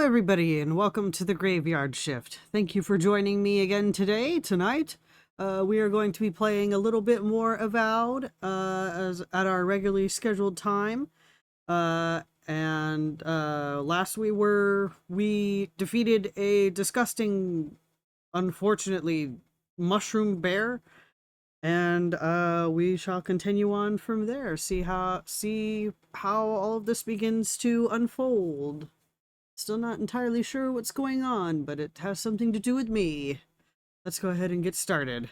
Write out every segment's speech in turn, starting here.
Everybody, and welcome to the Graveyard Shift. Thank you for joining me again tonight. We are going to be playing a little bit more Avowed as at our regularly scheduled time. Last we defeated a disgusting, unfortunately, mushroom bear, and we shall continue on from there. See how all of this begins to unfold. Still not entirely sure what's going on, but it has something to do with me. Let's go ahead and get started.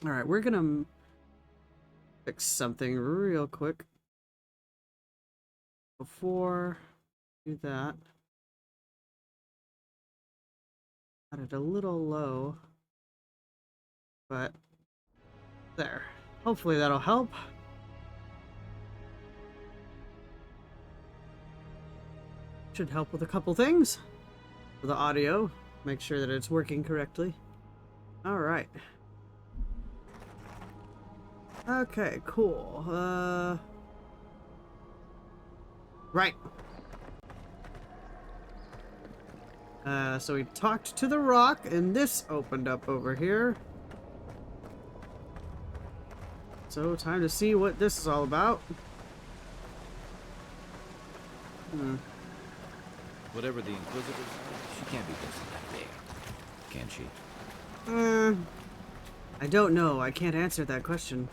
Alright, we're gonna fix something real quick. Before we do that, got it a little low, but there. Hopefully that'll help. Should help with a couple things. For the audio, make sure that it's working correctly. Alright. Okay, cool. Right. So we talked to the rock, and this opened up over here. So, time to see what this is all about. Whatever the Inquisitors are, she can't be just that big, can she? I don't know. I can't answer that question.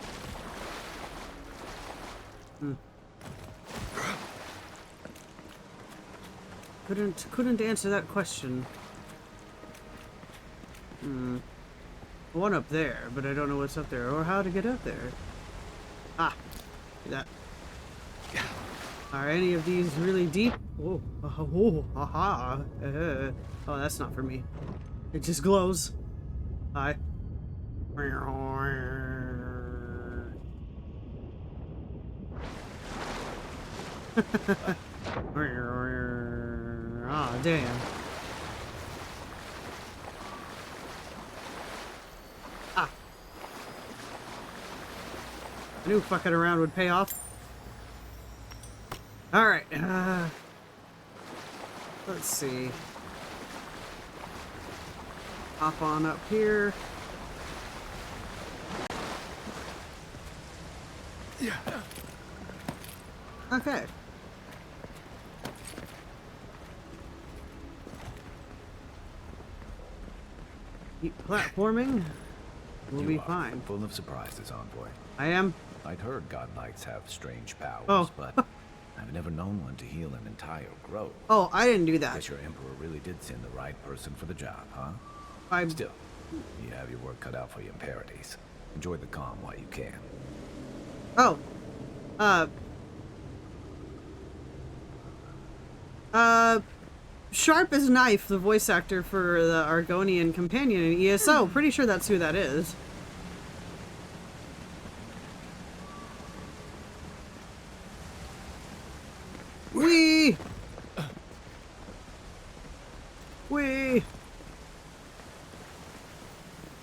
Couldn't answer that question. One up there, but I don't know what's up there or how to get up there. Ah, that. Are any of these really deep? Oh, haha. Oh, that's not for me. It just glows. Hi. Ah, damn. Ah. I knew fucking around would pay off. Alright, let's see. Hop on up here. Yeah. Okay. Keep platforming. We'll be fine. Full of surprises, envoy. I am. I'd heard god knights have strange powers, Oh. but I've never known one to heal an entire grove. Oh, I didn't do that. Guess your emperor really did send the right person for the job, huh? I'm Still, you have your work cut out for you in Paradise. Enjoy the calm while you can. Oh. Sharp as Knife, the voice actor for the Argonian companion in ESO. Pretty sure that's who that is. Wee! Wee!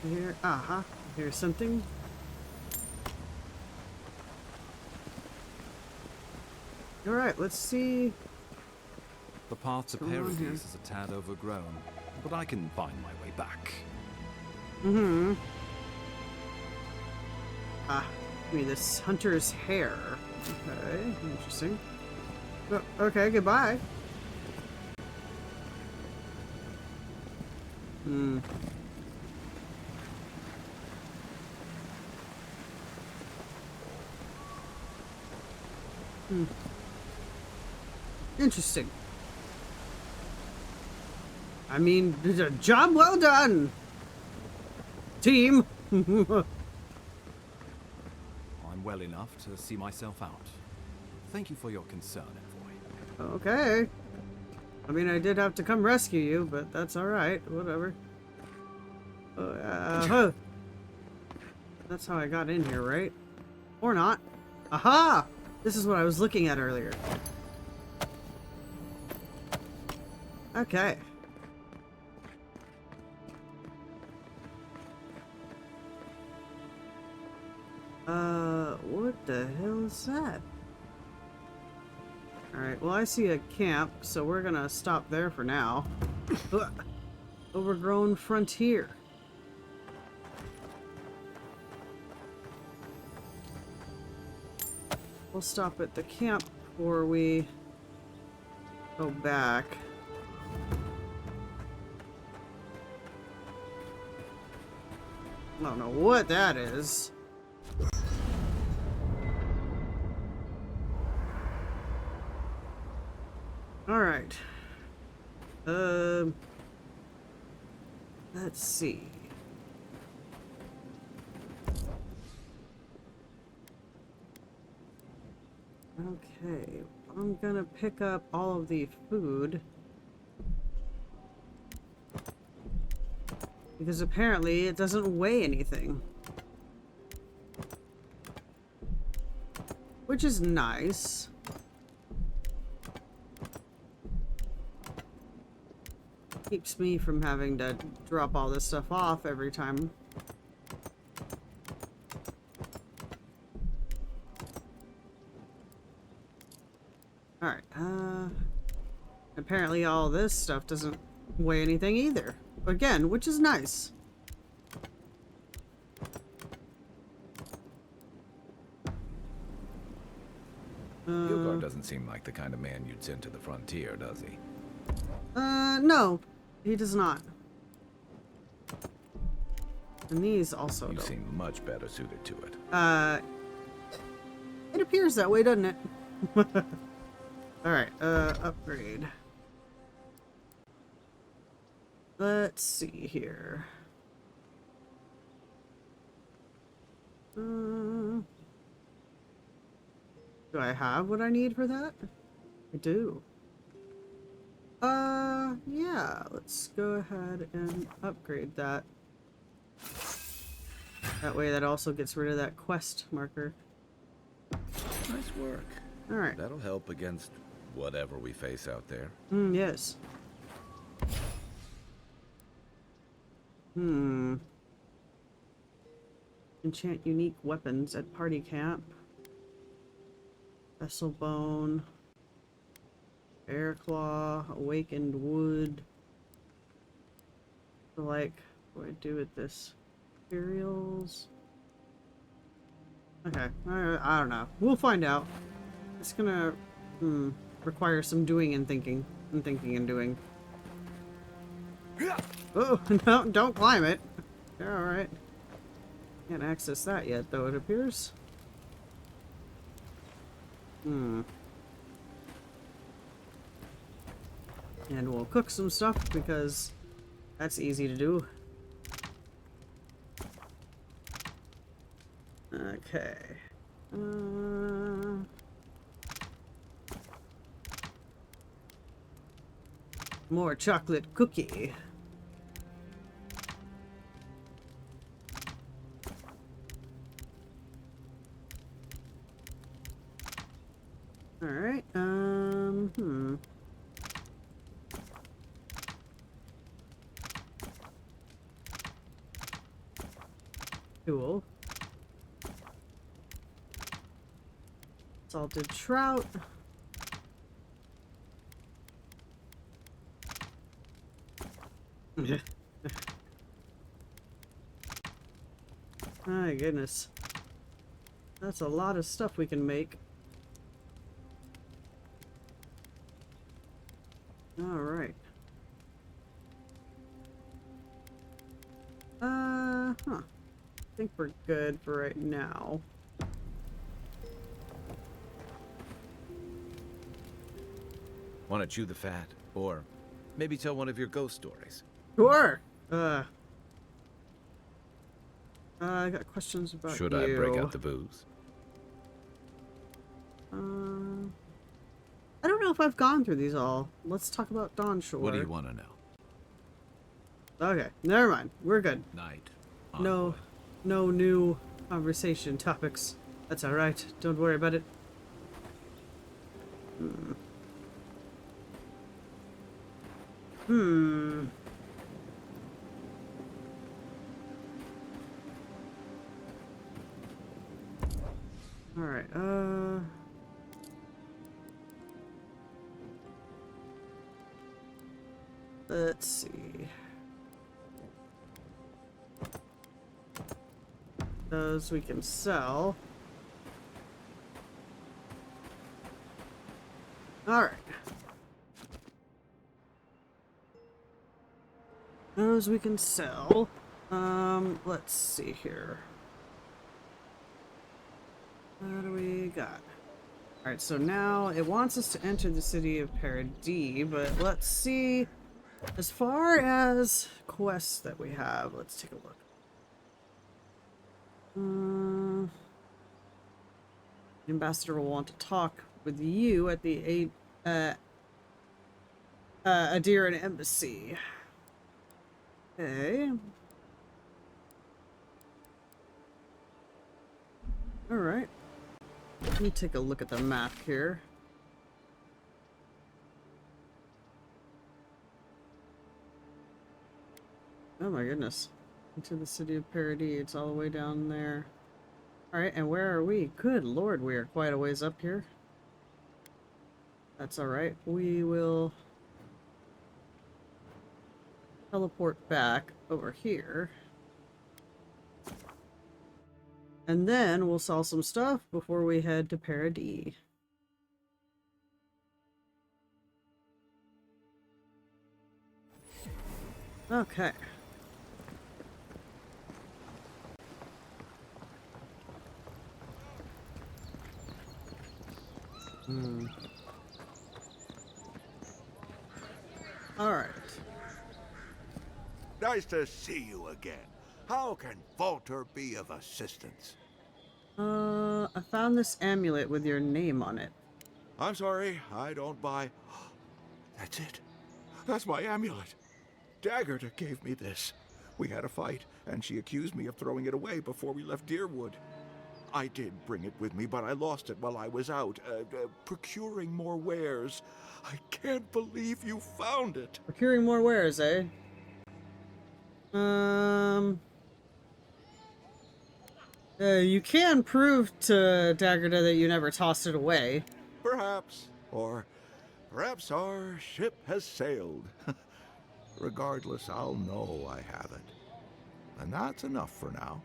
Here, here's something. Alright, let's see. The path to Paradise is a tad overgrown, but I can find my way back. Give me this hunter's hair. Okay, interesting. Oh, okay, goodbye. Interesting. I mean, job well done, team. I'm well enough to see myself out. Thank you for your concern, envoy. Okay. I mean, I did have to come rescue you, but that's alright. Whatever. That's how I got in here, right? Or not. Aha! This is what I was looking at earlier. Okay. What the hell is that? Alright, well I see a camp, so we're gonna stop there for now. Ugh. Overgrown frontier. We'll stop at the camp before we go back. I don't know what that is. Alright. Let's see. Okay, I'm gonna pick up all of the food. Because apparently it doesn't weigh anything. Which is nice. Keeps me from having to drop all this stuff off every time. Alright, apparently all this stuff doesn't weigh anything either. Again, which is nice. Gilgar doesn't seem like the kind of man you'd send to the frontier, does he? No, he does not. And these also You don't. seem much better suited to it. It appears that way, doesn't it? Alright, upgrade. Let's see here. Do I have what I need for that? I do. Yeah, let's go ahead and upgrade that. That way that also gets rid of that quest marker. Nice work. Alright. That'll help against whatever we face out there. Yes. Enchant unique weapons at party camp. Vessel bone. Bear claw. Awakened wood. So, like, what do I do with this? Materials. Okay. I don't know. We'll find out. It's gonna require some doing and thinking. And thinking and doing. Oh, no, don't climb it. Alright. Can't access that yet, though, it appears. And we'll cook some stuff, because that's easy to do. Okay. More chocolate cookie. Alright, Cool. Salted trout. My goodness. That's a lot of stuff we can make. Alright. I think we're good for right now. Want to chew the fat? Or maybe tell one of your ghost stories? Sure! I got questions about Should you. I break out the booze? I don't know if I've gone through these all. Let's talk about Dawn Shore. What do you want to know? Okay, never mind. We're good. Night. No new conversation topics. That's alright. Don't worry about it. Alright, Let's see. Those we can sell. Alright. Those we can sell. Let's see here. What do we got? Alright, so now it wants us to enter the city of Paradis, but let's see. As far as quests that we have, let's take a look. The ambassador will want to talk with you at the Adiran embassy. Okay. Alright. Let me take a look at the map here. Oh my goodness. Into the city of Paradis. It's all the way down there. Alright, and where are we? Good lord, we are quite a ways up here. That's alright. We will teleport back over here. And then we'll sell some stuff before we head to Paradis. Okay. All right. Nice to see you again. How can Walter be of assistance? I found this amulet with your name on it. I'm sorry, I don't buy... That's it. That's my amulet. Daggerta gave me this. We had a fight, and she accused me of throwing it away before we left Deerwood. I did bring it with me, but I lost it while I was out, procuring more wares. I can't believe you found it. Procuring more wares, eh? You can prove to Daggerta that you never tossed it away. Perhaps. Or perhaps our ship has sailed. Regardless, I'll know I have it. And that's enough for now.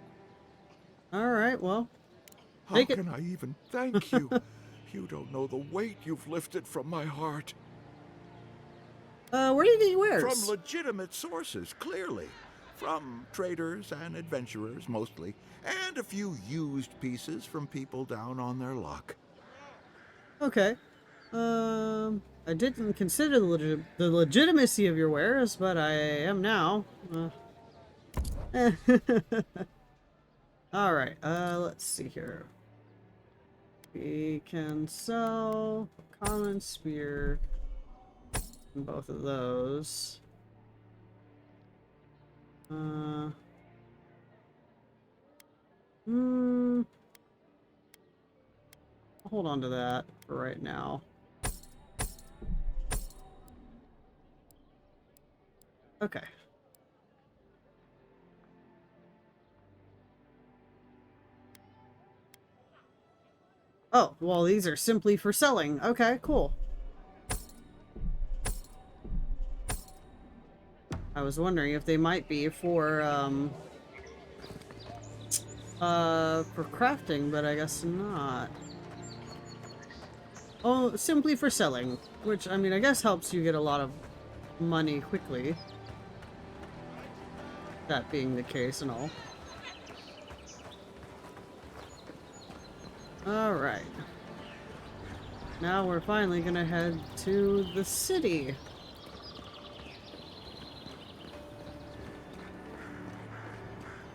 Alright, well. How Take it. can I even thank you? You don't know the weight you've lifted from my heart. Where do you get your wares? From legitimate sources, clearly. From traders and adventurers, mostly. And a few used pieces from people down on their luck. Okay. I didn't consider the legitimacy of your wares, but I am now. Alright, let's see here. We can sell a common spear. Both of those. Hold on to that for right now. Okay. Oh, well, these are simply for selling. Okay, cool. I was wondering if they might be for crafting, but I guess not. Oh, simply for selling, which, I mean, I guess helps you get a lot of money quickly. That being the case and all. Alright. Now we're finally gonna head to the city.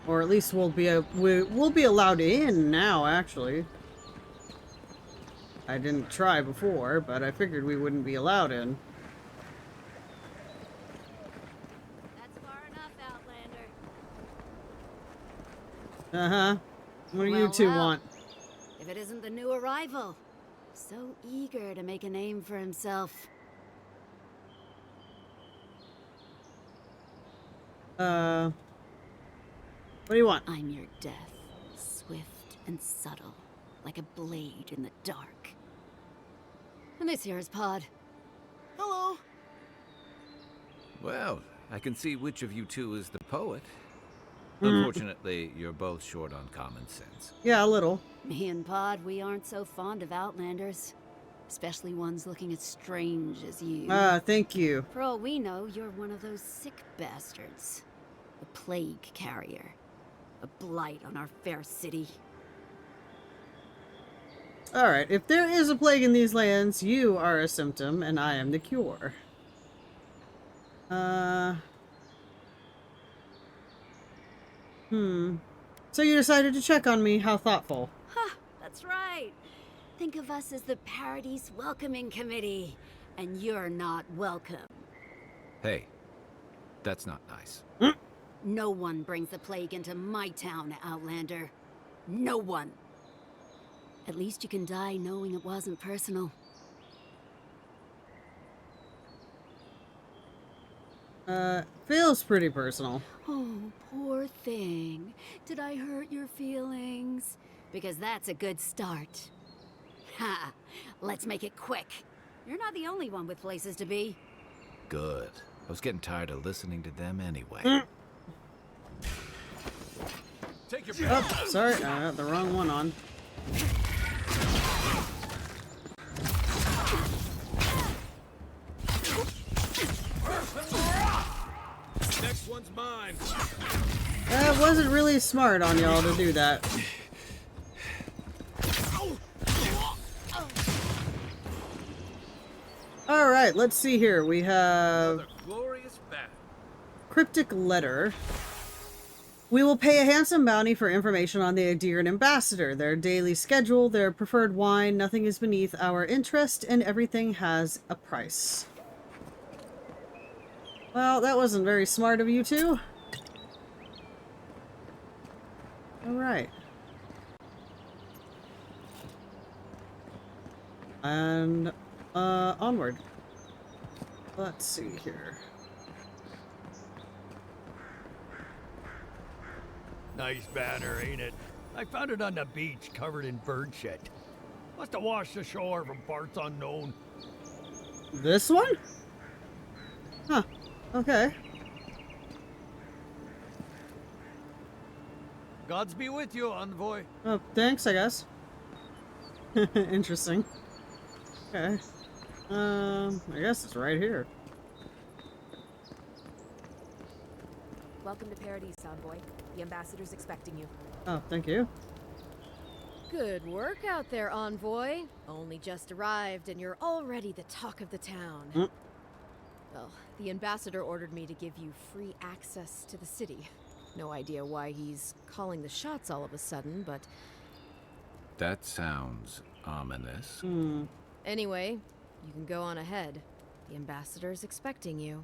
Or at least we'll be allowed in now, actually. I didn't try before, but I figured we wouldn't be allowed in. That's far enough, Outlander. Uh-huh. What do you two Well. want? If it isn't the new arrival. So eager to make a name for himself. What do you want? I'm your death, swift and subtle, like a blade in the dark. And this here is Pod. Hello. Well, I can see which of you two is the poet. Unfortunately, you're both short on common sense. Yeah, a little. Me and Pod, we aren't so fond of Outlanders. Especially ones looking as strange as you. Thank you. For all we know, you're one of those sick bastards. A plague carrier. A blight on our fair city. Alright, if there is a plague in these lands, you are a symptom, and I am the cure. So you decided to check on me. How thoughtful. Ha! That's right. Think of us as the Paradise Welcoming Committee. And you're not welcome. Hey, that's not nice. No one brings the plague into my town, Outlander. No one. At least you can die knowing it wasn't personal. Feels pretty personal. Oh, poor thing. Did I hurt your feelings? Because that's a good start. Ha! Let's make it quick. You're not the only one with places to be. Good. I was getting tired of listening to them anyway. Take your Oh, sorry, I got the wrong one on. Next one's mine. That wasn't really smart on y'all to do that. Alright, let's see here. We have Another glorious battle. cryptic letter. We will pay a handsome bounty for information on the Adiran ambassador, their daily schedule, their preferred wine. Nothing is beneath our interest, and everything has a price. Well, that wasn't very smart of you two. Alright. And, onward. Let's see here. Nice banner, ain't it? I found it on the beach, covered in bird shit. Must have washed ashore from parts unknown. This one? Huh. Okay. Gods be with you, envoy. Oh, thanks, I guess. Interesting. Okay. I guess it's right here. Welcome to Paradise, Envoy. The ambassador's expecting you. Oh, thank you. Good work out there, Envoy. Only just arrived and you're already the talk of the town. Well, the ambassador ordered me to give you free access to the city. No idea why he's calling the shots all of a sudden, but... That sounds ominous. Anyway, you can go on ahead. The ambassador's expecting you.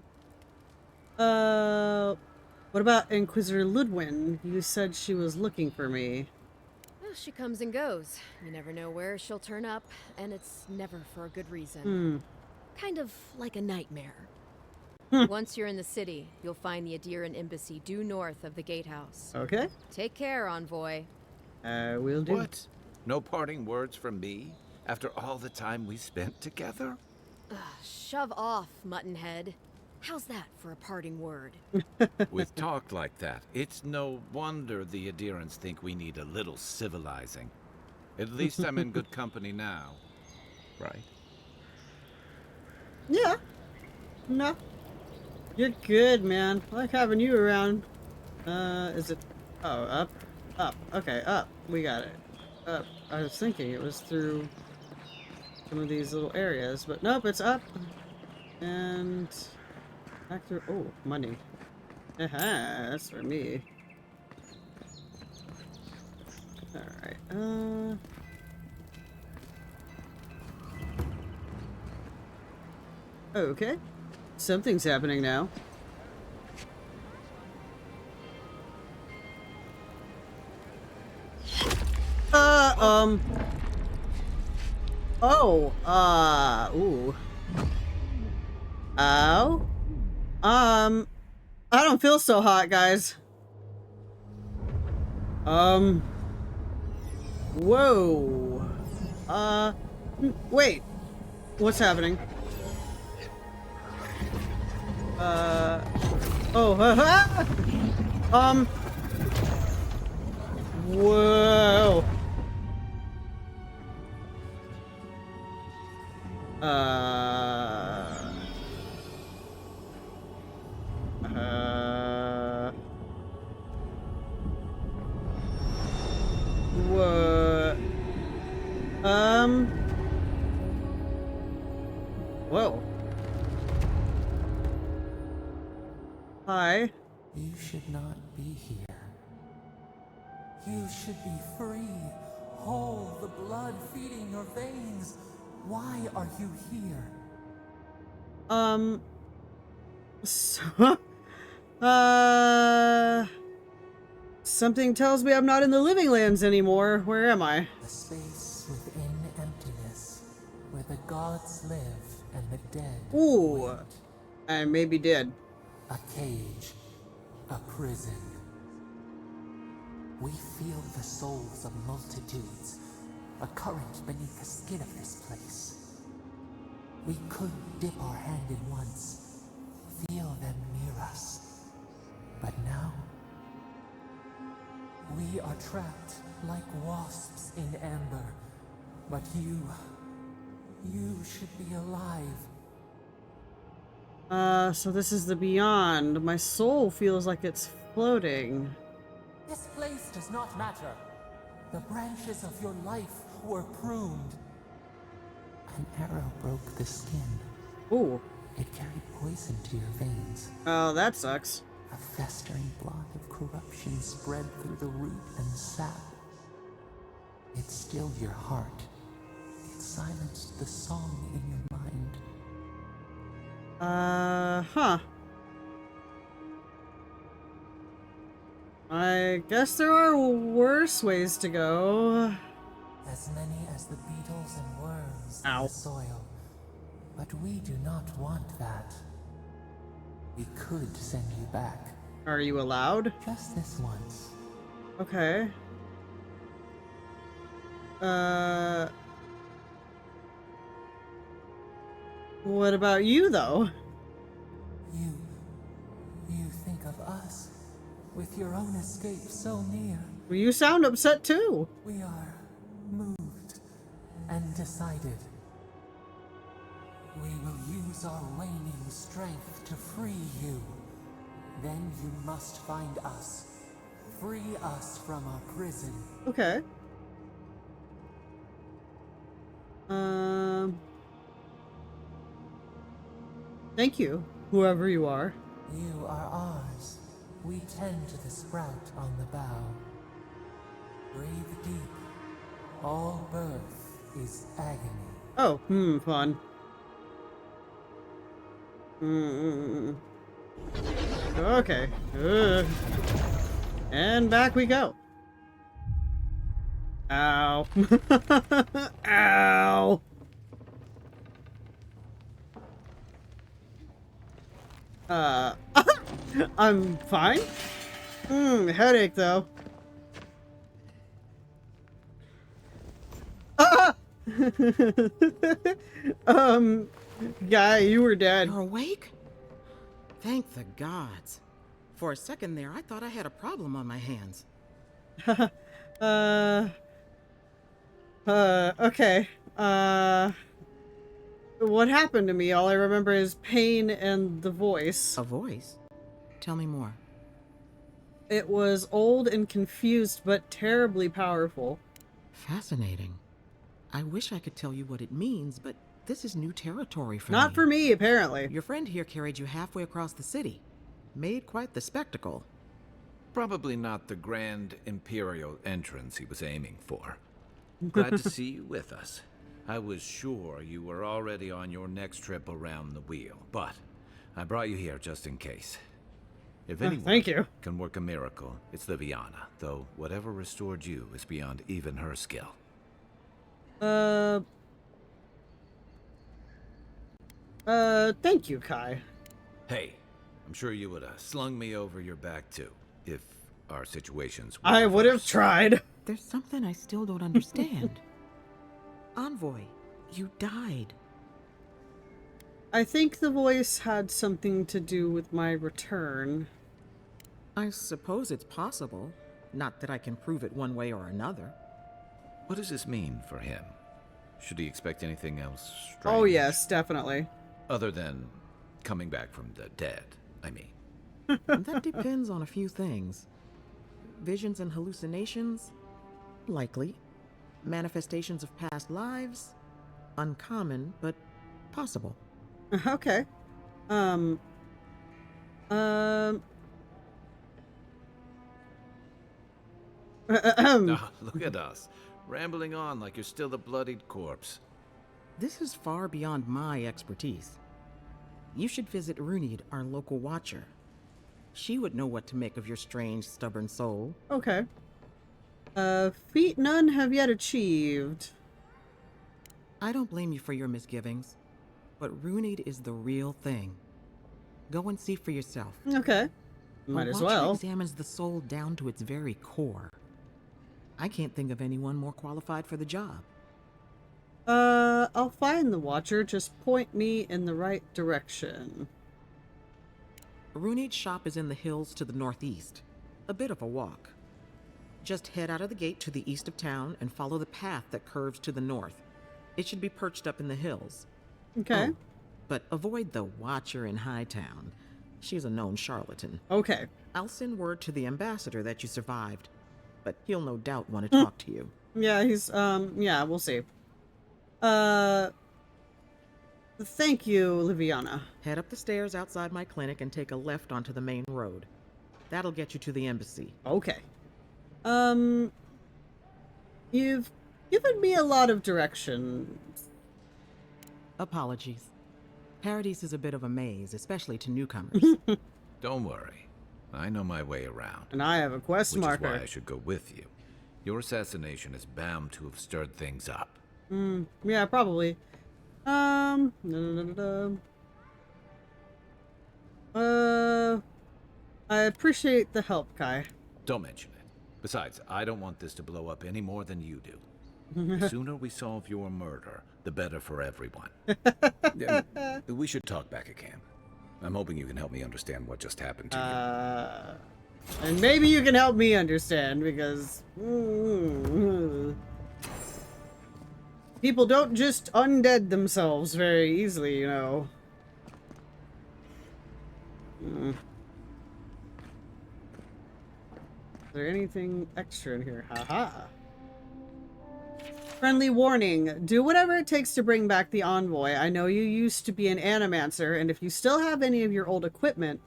What about Inquisitor Ludwin? You said she was looking for me. Well, she comes and goes. You never know where she'll turn up, and it's never for a good reason. Kind of like a nightmare. Once you're in the city, you'll find the Adiran embassy due north of the gatehouse. Okay. Take care, Envoy. Will do. What? No parting words from me? After all the time we spent together? Shove off, Muttonhead. How's that for a parting word? With talk like that, it's no wonder the Adirans think we need a little civilizing. At least I'm in good company now. Right? Yeah. No. You're good, man. I like having you around. Is it... Oh, up? Up. Okay, up. We got it. Up. I was thinking it was through some of these little areas, but nope, it's up. And... back through... Oh, money. Aha, that's for me. Alright, okay. Something's happening now. Oh, ooh. Ow. I don't feel so hot, guys. Whoa. Wait. What's happening? Oh, whoa. What? Whoa. Hi. You should not be here. You should be free, whole, the blood feeding your veins. Why are you here? So, something tells me I'm not in the living lands anymore. Where am I? A space within emptiness, where the gods live and the dead Ooh. wait. I may be dead. A cage, a prison. We feel the souls of multitudes, a current beneath the skin of this place. We could dip our hand in once, feel them near us. But now, we are trapped like wasps in amber. But you should be alive. So this is the beyond. My soul feels like it's floating. This place does not matter. The branches of your life were pruned. An arrow broke the skin. Ooh. It carried poison to your veins. Oh, that sucks. A festering blot of corruption spread through the root and sap. It stilled your heart. It silenced the song in your mind. Huh. I guess there are worse ways to go. As many as the beetles and worms Ow. in the soil. But we do not want that. We could send you back. Are you allowed? Just this once. Okay. What about you, though? You think of us with your own escape so near. Well, you sound upset, too. We are moved and decided. We will use our waning strength to free you. Then you must find us. Free us from our prison. Okay. Thank you, whoever you are. You are ours. We tend to the sprout on the bough. Breathe deep. All birth is agony. Oh, fun. Okay. And back we go. Ow. Ow. I'm fine. Headache though. Ah! Guy, you were dead. You're awake? Thank the gods. For a second there, I thought I had a problem on my hands. Okay. What happened to me? All I remember is pain and the voice. A voice? Tell me more. It was old and confused, but terribly powerful. Fascinating. I wish I could tell you what it means, but this is new territory for me. Not for me, apparently. Your friend here carried you halfway across the city. Made quite the spectacle. Probably not the grand imperial entrance he was aiming for. Glad to see you with us. I was sure you were already on your next trip around the wheel, but I brought you here just in case. If anyone thank you. can work a miracle, it's Liviana, though whatever restored you is beyond even her skill. Thank you, Kai. Hey, I'm sure you would have slung me over your back too, if our situations were I would have reversed. tried. There's something I still don't understand. Envoy, you died. I think the voice had something to do with my return. I suppose it's possible. Not that I can prove it one way or another. What does this mean for him? Should he expect anything else strange? Oh, yes, definitely. Other than coming back from the dead, I mean. That depends on a few things. Visions and hallucinations? Likely. Manifestations of past lives? Uncommon, but possible. Okay. Um. Ah, look at us, rambling on like you're still the bloodied corpse. This is far beyond my expertise. You should visit Runid, our local watcher. She would know what to make of your strange, stubborn soul. Okay. Feat none have yet achieved. I don't blame you for your misgivings, but Runid is the real thing. Go and see for yourself. Okay. Might A as watcher well. examines the soul down to its very core. I can't think of anyone more qualified for the job. I'll find the Watcher. Just point me in the right direction. Runid's shop is in the hills to the northeast. A bit of a walk. Just head out of the gate to the east of town and follow the path that curves to the north. It should be perched up in the hills. Okay. Oh, but avoid the Watcher in Hightown. She's a known charlatan. Okay. I'll send word to the ambassador that you survived, but he'll no doubt want to talk to you. Yeah, yeah, we'll see. Thank you, Liviana. Head up the stairs outside my clinic and take a left onto the main road. That'll get you to the embassy. Okay. You've given me a lot of directions. Apologies. Paradise is a bit of a maze, especially to newcomers. Don't worry, I know my way around. And I have a quest Which marker. is why I should go with you. Your assassination is bound to have stirred things up. Yeah, probably. I appreciate the help, Kai. Don't mention it. Besides, I don't want this to blow up any more than you do. The sooner we solve your murder, the better for everyone. We should talk back at camp. I'm hoping you can help me understand what just happened to you. And maybe you can help me understand, because people don't just undead themselves very easily, you know. Is there anything extra in here? Haha. Friendly warning. Do whatever it takes to bring back the envoy. I know you used to be an animancer, and if you still have any of your old equipment,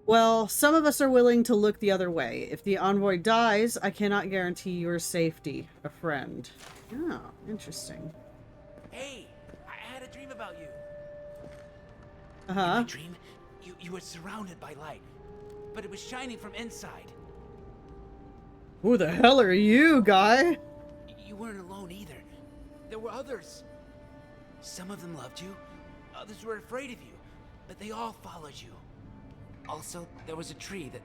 well, some of us are willing to look the other way. If the envoy dies, I cannot guarantee your safety. A friend. Oh, interesting. Hey, I had a dream about you. In Uh-huh. my dream, you were surrounded by light, but it was shining from inside. Who the hell are you, guy? You weren't alone either. There were others. Some of them loved you, others were afraid of you, but they all followed you. Also, there was a tree that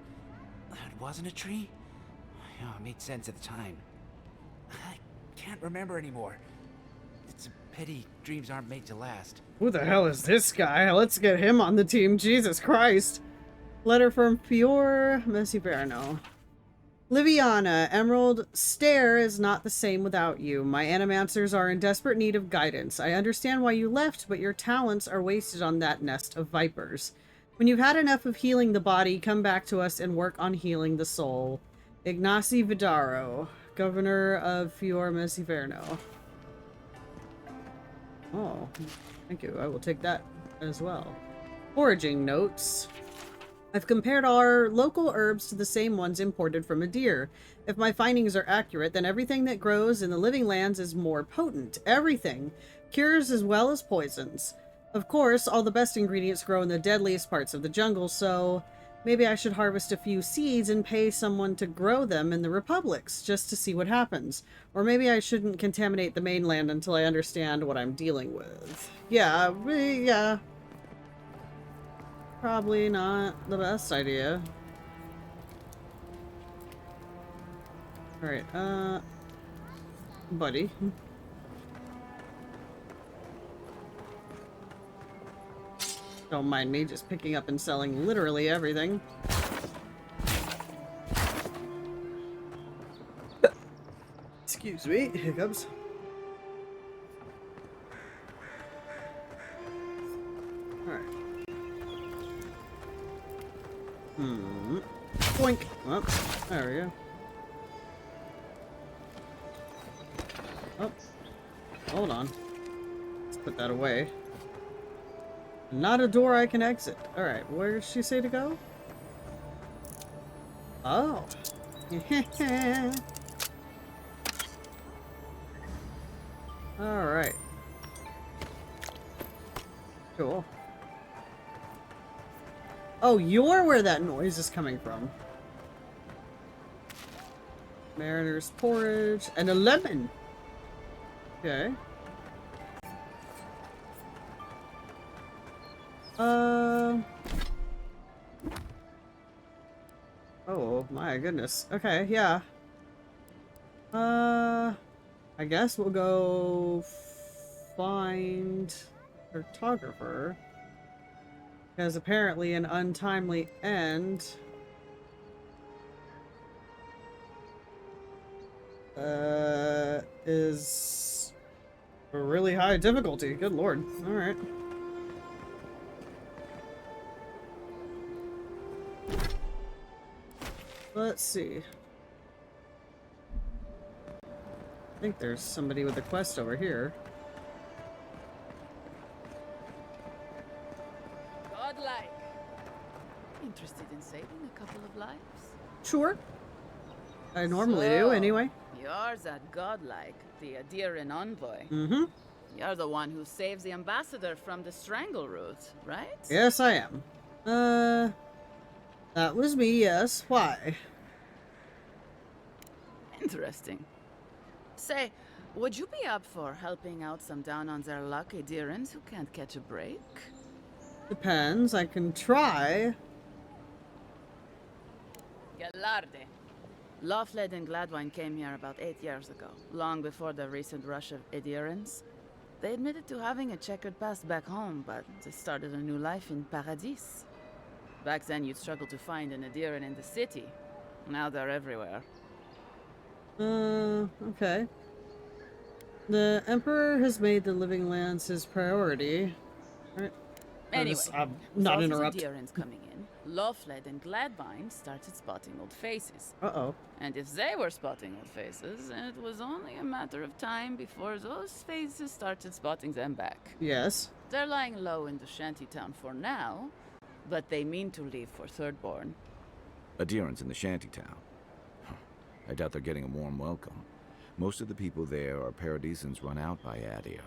wasn't a tree. Oh, it made sense at the time. I can't remember anymore. It's a pity dreams aren't made to last. Who the hell is this guy? Let's get him on the team. Jesus Christ. Letter from Fior Messiverno. Liviana, Emerald Stair is not the same without you. My animancers are in desperate need of guidance. I understand why you left, but your talents are wasted on that nest of vipers. When you've had enough of healing the body, come back to us and work on healing the soul. Ignacy Vidaro, Governor of Fior Messiverno. Oh, thank you. I will take that as well. Foraging notes. I've compared our local herbs to the same ones imported from Adir. If my findings are accurate, then everything that grows in the living lands is more potent. Everything. Cures as well as poisons. Of course, all the best ingredients grow in the deadliest parts of the jungle, so maybe I should harvest a few seeds and pay someone to grow them in the republics, just to see what happens. Or maybe I shouldn't contaminate the mainland until I understand what I'm dealing with. Yeah, yeah. Probably not the best idea. Alright, buddy. Don't mind me just picking up and selling literally everything. Excuse me, hiccups. Alright. Boink! Oh, there we go. Oh. Hold on. Let's put that away. Not a door I can exit. Alright, where did she say to go? Oh. Alright. Cool. Oh, you're where that noise is coming from. Mariner's porridge and a lemon. Okay. Oh my goodness. Okay, yeah. I guess we'll go find cartographer. Because apparently an untimely end is a really high difficulty. Good lord. Alright. Let's see. I think there's somebody with a quest over here. Godlike. Interested in saving a couple of lives? Sure. I normally do, anyway. You're that godlike, the Adiran envoy. Mm-hmm. You're the one who saves the ambassador from the strangle route, right? Yes, I am. That was me, yes. Why? Interesting. Say, would you be up for helping out some down-on-their-luck Adirans who can't catch a break? Depends. I can try. Galarde. Lawfled and Gladwine came here about 8 years ago, long before the recent rush of Adirans. They admitted to having a checkered past back home, but they started a new life in Paradis. Back then, you'd struggle to find an Adiran in the city. Now they're everywhere. Okay. The Emperor has made the Living Lands his priority. Alright. Anyway, not with all interrupt. these Adirans coming in, Lawfled and Gladwine started spotting old faces. Uh-oh. And if they were spotting old faces, it was only a matter of time before those faces started spotting them back. Yes. They're lying low in the shantytown for now, but they mean to leave for Thirdborn. Adherents in the shantytown. I doubt they're getting a warm welcome. Most of the people there are Paradisans run out by Adir.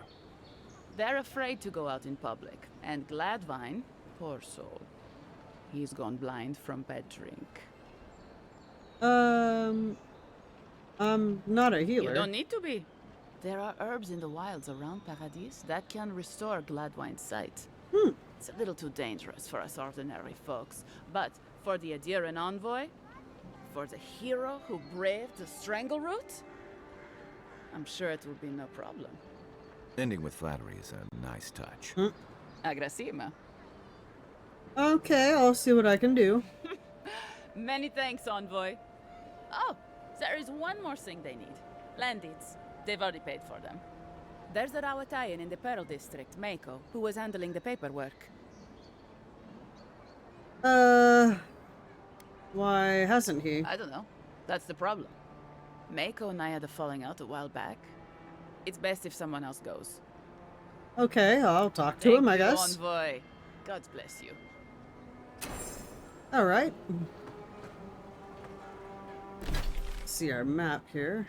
They're afraid to go out in public, and Gladwine, poor soul, he's gone blind from bad drink. I'm not a healer. You don't need to be. There are herbs in the wilds around Paradis that can restore Gladwine's sight. It's a little too dangerous for us ordinary folks, but for the Adiran envoy, for the hero who braved the strangle route, I'm sure it will be no problem. Ending with flattery is a nice touch. Agrasima. Okay, I'll see what I can do. Many thanks, envoy. Oh, there is one more thing they need. Land deeds. They've already paid for them. There's a Rawatayan in the Pearl District, Mako, who was handling the paperwork. Why hasn't he? I don't know. That's the problem. Mako and I had a falling out a while back. It's best if someone else goes. Okay, I'll talk to him, I guess. Envoy. God bless you. Alright. See our map here.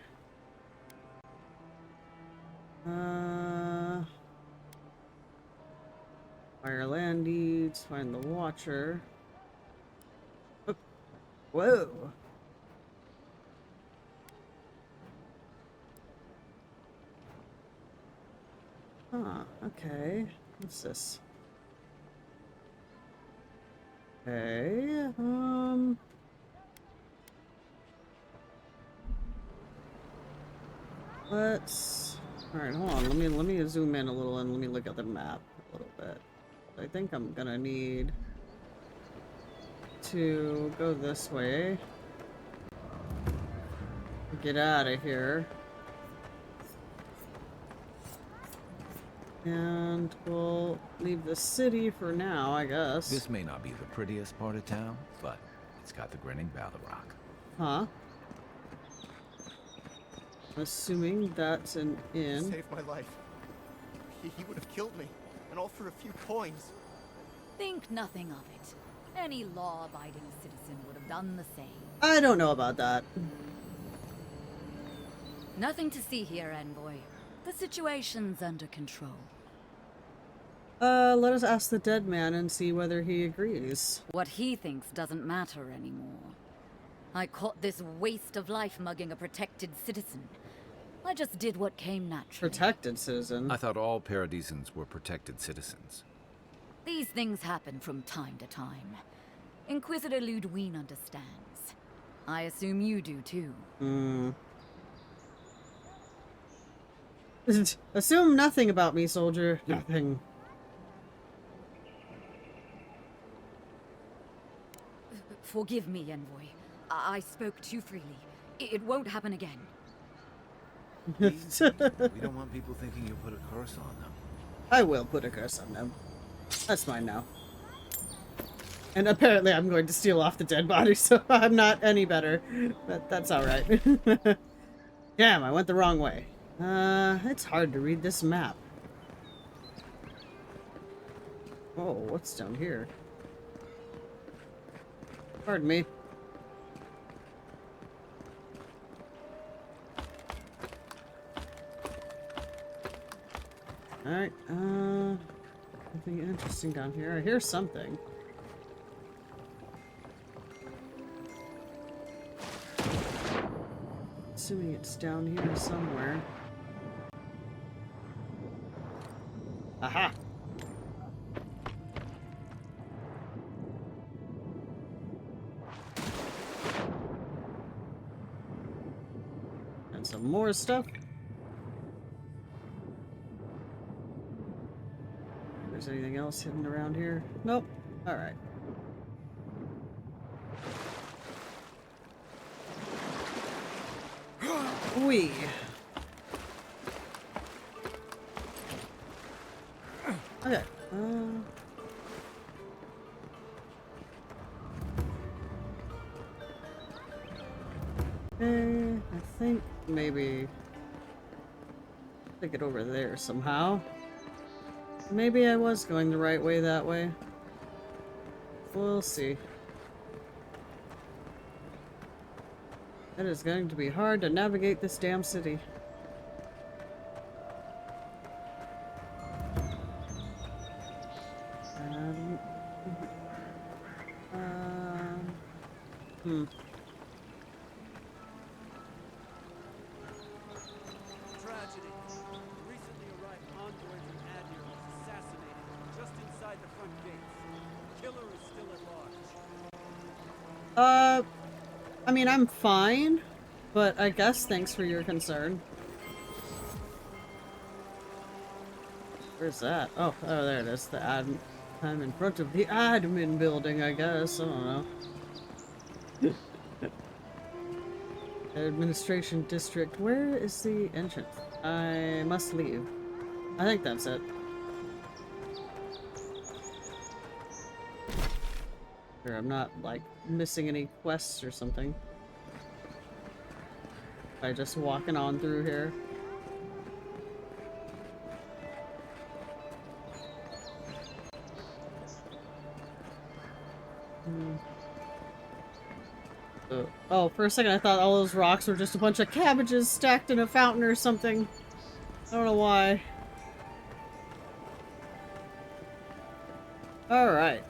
Fire land deeds, find the Watcher. Oh. Whoa. Huh, okay. What's this? Okay, let's... Alright, hold on, let me zoom in a little and let me look at the map a little bit. I think I'm gonna need to go this way. Get out of here. And we'll leave the city for now, I guess. This may not be the prettiest part of town, but it's got the grinning Battle Rock. Huh? Assuming that's an inn. Saved my life. He would have killed me, and all for a few coins. Think nothing of it. Any law-abiding citizen would have done the same. I don't know about that. Nothing to see here, Envoy. The situation's under control. Let us ask the dead man and see whether he agrees. What he thinks doesn't matter anymore. I caught this waste of life mugging a protected citizen. I just did what came naturally. Protected citizen? I thought all Paradisans were protected citizens. These things happen from time to time. Inquisitor Ludwine understands. I assume you do too. Assume nothing about me, soldier. Nothing. Forgive me, Envoy. I spoke too freely. It won't happen again. We don't want people thinking you put a curse on them. I will put a curse on them. That's mine now. And apparently I'm going to steal off the dead body, so I'm not any better. But that's alright. Damn, I went the wrong way. It's hard to read this map. Oh, what's down here? Pardon me. Alright, nothing interesting down here. I hear something. Assuming it's down here somewhere. Aha! And some more stuff. There's anything else hidden around here? Nope. Alright. Wee. Okay. I think maybe take it over there somehow. Maybe I was going the right way that way. We'll see. It is going to be hard to navigate this damn city. Tragedy. The recently arrived envoy from Adir was assassinated just inside the front gates. The killer is still at large. I mean, I'm fine, but I guess thanks for your concern. Where's that? Oh, there it is. The admin. I'm in front of the admin building, I guess. I don't know. Administration district. Where is the entrance? I must leave. I think that's it. Sure, I'm not, like, missing any quests or something. By just walking on through here. Oh, for a second I thought all those rocks were just a bunch of cabbages stacked in a fountain or something. I don't know why. Alright.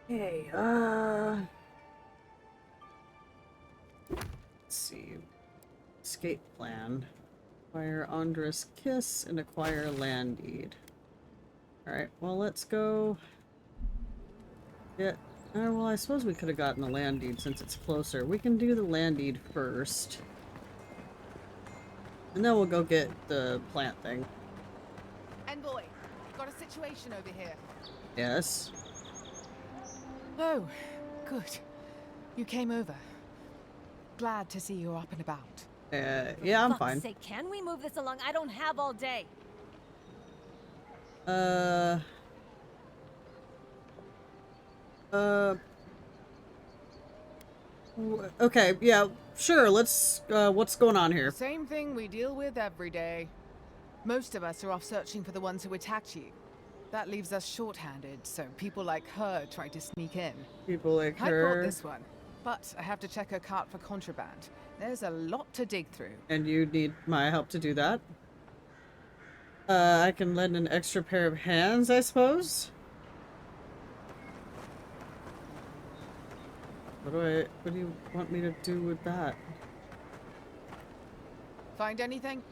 Okay, let's see. Escape plan. Acquire Andra's Kiss and acquire land deed. Alright, well let's go get... well, I suppose we could have gotten the land deed since it's closer. We can do the land deed first. And then we'll go get the plant thing. Envoy, got a situation over here. Yes. Oh, good. You came over. Glad to see you're up and about. Yeah, I'm fine. Say, can we move this along? I don't have all day. Okay, yeah, sure, let's, what's going on here? Same thing we deal with every day. Most of us are off searching for the ones who attacked you. That leaves us short-handed, so people like her try to sneak in. People like I her. brought this one, but I have to check her cart for contraband. There's a lot to dig through. And you need my help to do that? I can lend an extra pair of hands, I suppose? What do you want me to do with that? Find anything?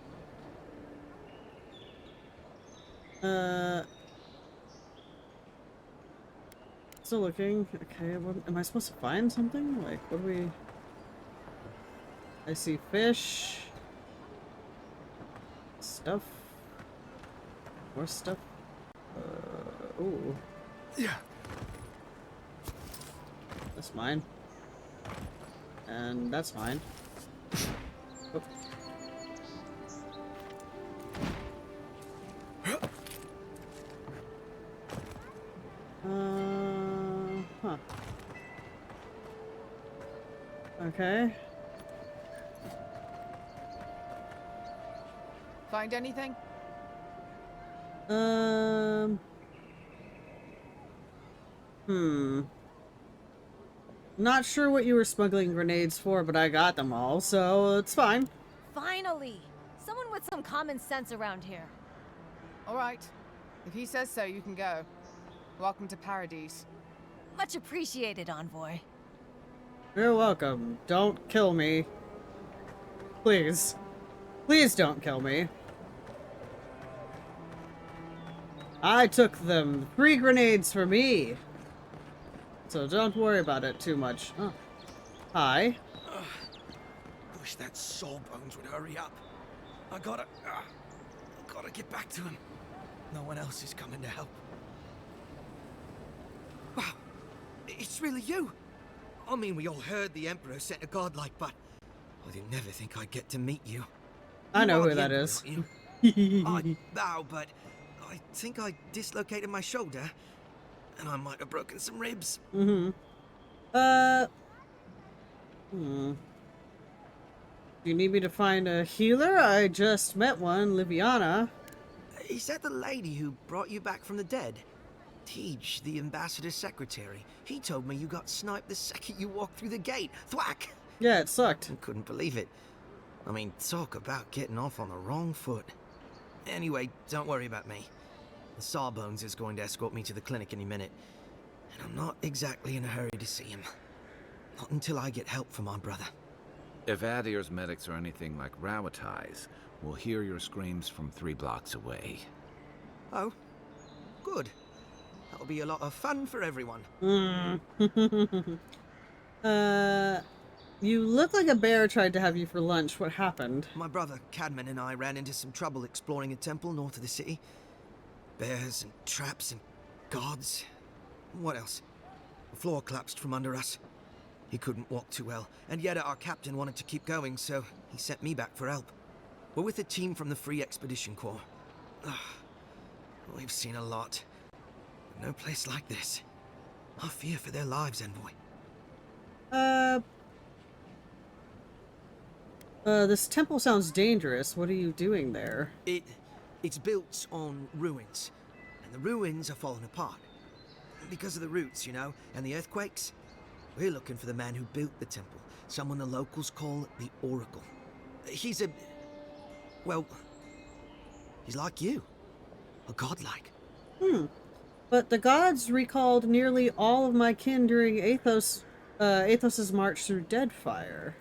Still looking. Okay, what, am I supposed to find something? Like, what do we... I see fish. Stuff. More stuff. Ooh. Yeah. That's mine. And that's mine. Oh. Huh. Okay. Find anything? Not sure what you were smuggling grenades for, but I got them all, so it's fine. Finally! Someone with some common sense around here. All right. If he says so, you can go. Welcome to Paradise. Much appreciated, Envoy. You're welcome. Don't kill me. Please. Please don't kill me. I took them. 3 grenades for me. So don't worry about it too much. Oh. Hi. Wish that Sawbones would hurry up. I gotta get back to him. No one else is coming to help. Wow, it's really you. I mean, we all heard the Emperor sent a godlike, but I didn't never think I'd get to meet you. I know You are who the that Emperor, is. aren't you? I bow, but I think I dislocated my shoulder, and I might have broken some ribs. Do you need me to find a healer? I just met one, Liviana. Is that the lady who brought you back from the dead? Tej, the ambassador's secretary. He told me you got sniped the second you walked through the gate. Thwack! Yeah, it sucked. I couldn't believe it. I mean, talk about getting off on the wrong foot. Anyway, don't worry about me. The Sawbones is going to escort me to the clinic any minute. And I'm not exactly in a hurry to see him. Not until I get help from my brother. If Adir's medics are anything like Rawatai's, we'll hear your screams from 3 blocks away. Oh, good. That'll be a lot of fun for everyone. You look like a bear tried to have you for lunch. What happened? My brother, Cadman, and I ran into some trouble exploring a temple north of the city. Bears and traps and guards. What else? The floor collapsed from under us. He couldn't walk too well, and yet our captain wanted to keep going, so he sent me back for help. We're with a team from the Free Expedition Corps. We've seen a lot. No place like this. I fear for their lives, Envoy. This temple sounds dangerous. What are you doing there? It's built on ruins, and the ruins are falling apart. Because of the roots, you know, and the earthquakes. We're looking for the man who built the temple, someone the locals call the Oracle. He's well, he's like you. A godlike. But the gods recalled nearly all of my kin during Athos's march through Deadfire.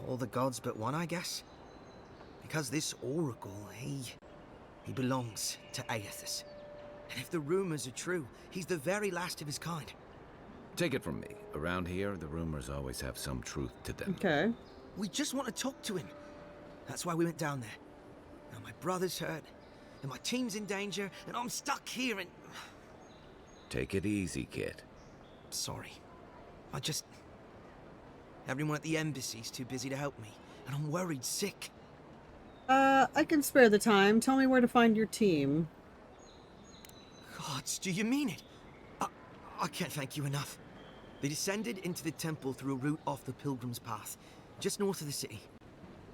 All the gods but one, I guess. Because this Oracle, he belongs to Aethys. And if the rumors are true, he's the very last of his kind. Take it from me. Around here, the rumors always have some truth to them. Okay. We just want to talk to him. That's why we went down there. Now my brother's hurt, and my team's in danger, and I'm stuck here and... Take it easy, kid. Sorry. Everyone at the embassy's too busy to help me, and I'm worried sick. I can spare the time. Tell me where to find your team. Gods, do you mean it? I can't thank you enough. They descended into the temple through a route off the Pilgrim's Path, just north of the city.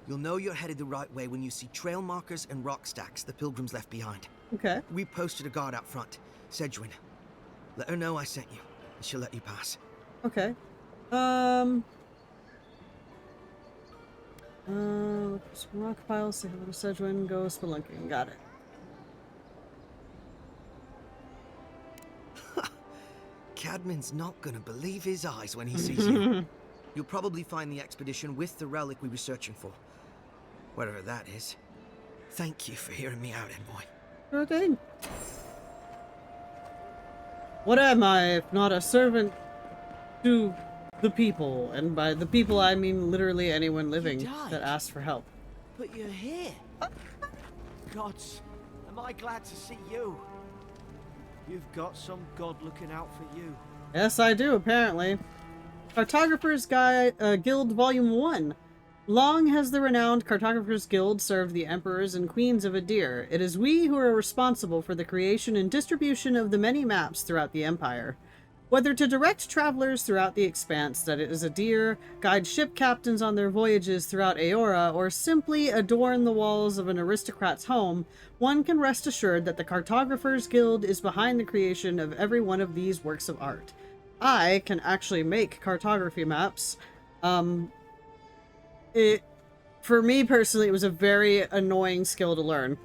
You'll know you're headed the right way when you see trail markers and rock stacks the Pilgrims left behind. Okay. We posted a guard out front, Sedgwin. Let her know I sent you, and she'll let you pass. Okay. Some rock piles, say hello to Sedgwin, go spelunking. Got it. Cadman's not gonna believe his eyes when he sees you. You'll probably find the expedition with the relic we were searching for. Whatever that is. Thank you for hearing me out, Envoy. Sure thing. What am I if not a servant to the people? And by the people, I mean literally anyone living that asks for help. But you're here. Gods, am I glad to see you? You've got some god looking out for you. Yes, I do, apparently. Cartographer's Guild Volume 1. Long has the renowned Cartographers Guild served the emperors and queens of Adir. It is we who are responsible for the creation and distribution of the many maps throughout the Empire. Whether to direct travelers throughout the expanse that it is Adir, guide ship captains on their voyages throughout Aora, or simply adorn the walls of an aristocrat's home, one can rest assured that the Cartographers Guild is behind the creation of every one of these works of art. I can actually make cartography maps. For me personally, it was a very annoying skill to learn.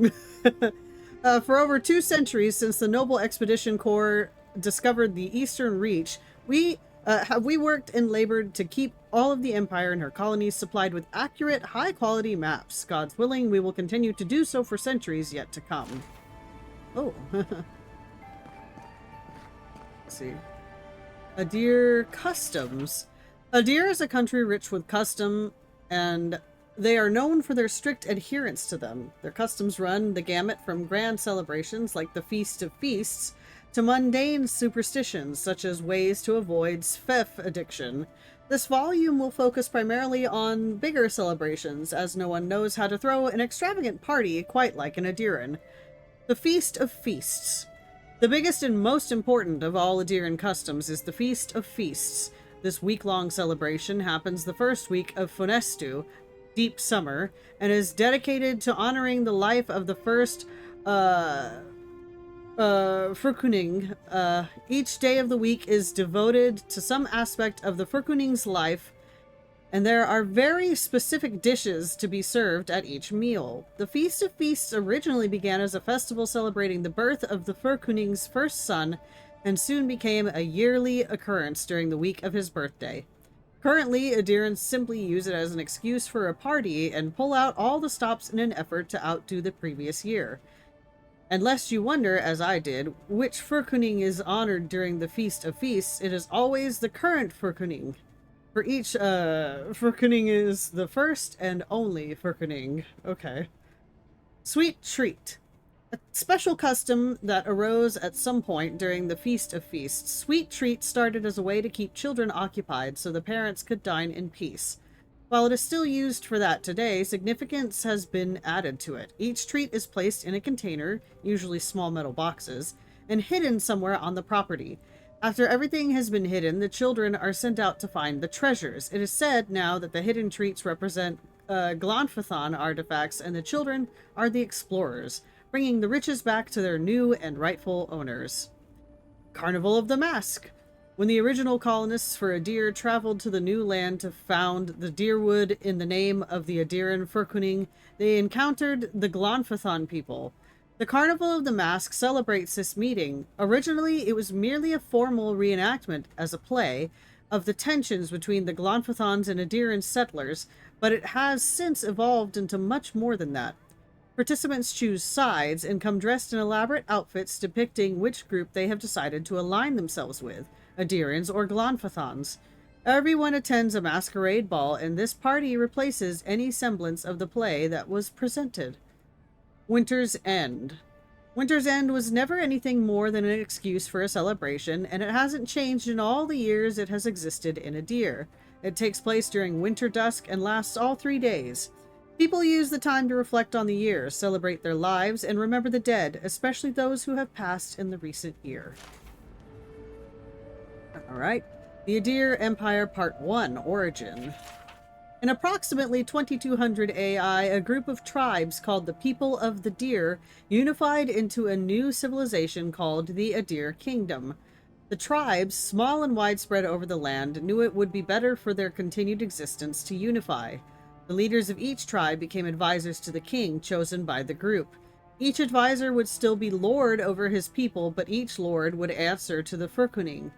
For over 2 centuries since the Noble Expedition Corps discovered the Eastern Reach, we worked and labored to keep all of the Empire and her colonies supplied with accurate, high-quality maps. God's willing, we will continue to do so for centuries yet to come. Oh. Let's see. Adir Customs. Adir is a country rich with custom, and they are known for their strict adherence to them. Their customs run the gamut from grand celebrations like the Feast of Feasts to mundane superstitions such as ways to avoid Sfef addiction. This volume will focus primarily on bigger celebrations, as no one knows how to throw an extravagant party quite like an Adiran. The Feast of Feasts. The biggest and most important of all Adiran customs is the Feast of Feasts. This week-long celebration happens the first week of Funestu, Deep Summer, and is dedicated to honoring the life of the first Furkuning. Each day of the week is devoted to some aspect of the Furkuning's life, and there are very specific dishes to be served at each meal. The Feast of Feasts originally began as a festival celebrating the birth of the Furkuning's first son, and soon became a yearly occurrence during the week of his birthday. Currently, Adirans simply use it as an excuse for a party and pull out all the stops in an effort to outdo the previous year. And lest you wonder, as I did, which Furkuning is honored during the Feast of Feasts, it is always the current Furkuning. For each Furkuning is the first and only Furkuning. Okay. Sweet Treat. A special custom that arose at some point during the Feast of Feasts. Sweet Treat started as a way to keep children occupied so the parents could dine in peace. While it is still used for that today, significance has been added to it. Each treat is placed in a container, usually small metal boxes, and hidden somewhere on the property. After everything has been hidden, the children are sent out to find the treasures. It is said now that the hidden treats represent Glonfathon artifacts, and the children are the explorers, bringing the riches back to their new and rightful owners. Carnival of the Mask. When the original colonists for Adir traveled to the new land to found the Deerwood in the name of the Adiran Furkuning, they encountered the Glonfathon people. The Carnival of the Mask celebrates this meeting. Originally, it was merely a formal reenactment as a play of the tensions between the Glonfathons and Adiran settlers, but it has since evolved into much more than that. Participants choose sides and come dressed in elaborate outfits depicting which group they have decided to align themselves with, Adirans or Glonfathons. Everyone attends a masquerade ball, and this party replaces any semblance of the play that was presented. Winter's End. Winter's End was never anything more than an excuse for a celebration, and it hasn't changed in all the years it has existed in Adir. It takes place during winter dusk and lasts all 3 days. People use the time to reflect on the year, celebrate their lives, and remember the dead, especially those who have passed in the recent year. Alright. The Adir Empire Part 1, Origin. In approximately 2200 AI, a group of tribes called the People of the Deer unified into a new civilization called the Adir Kingdom. The tribes, small and widespread over the land, knew it would be better for their continued existence to unify. The leaders of each tribe became advisors to the king chosen by the group. Each advisor would still be lord over his people, but each lord would answer to the Furkuning.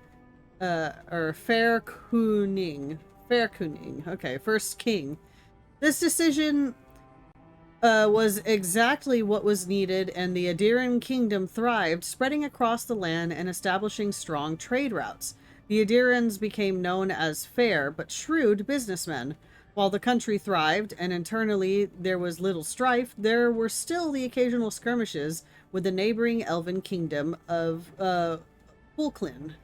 Fairkuning. Okay, first king. This decision was exactly what was needed, and the Adiran kingdom thrived, spreading across the land and establishing strong trade routes. The Adirans became known as fair but shrewd businessmen. While the country thrived and internally there was little strife, there were still the occasional skirmishes with the neighboring elven kingdom of Fulklin.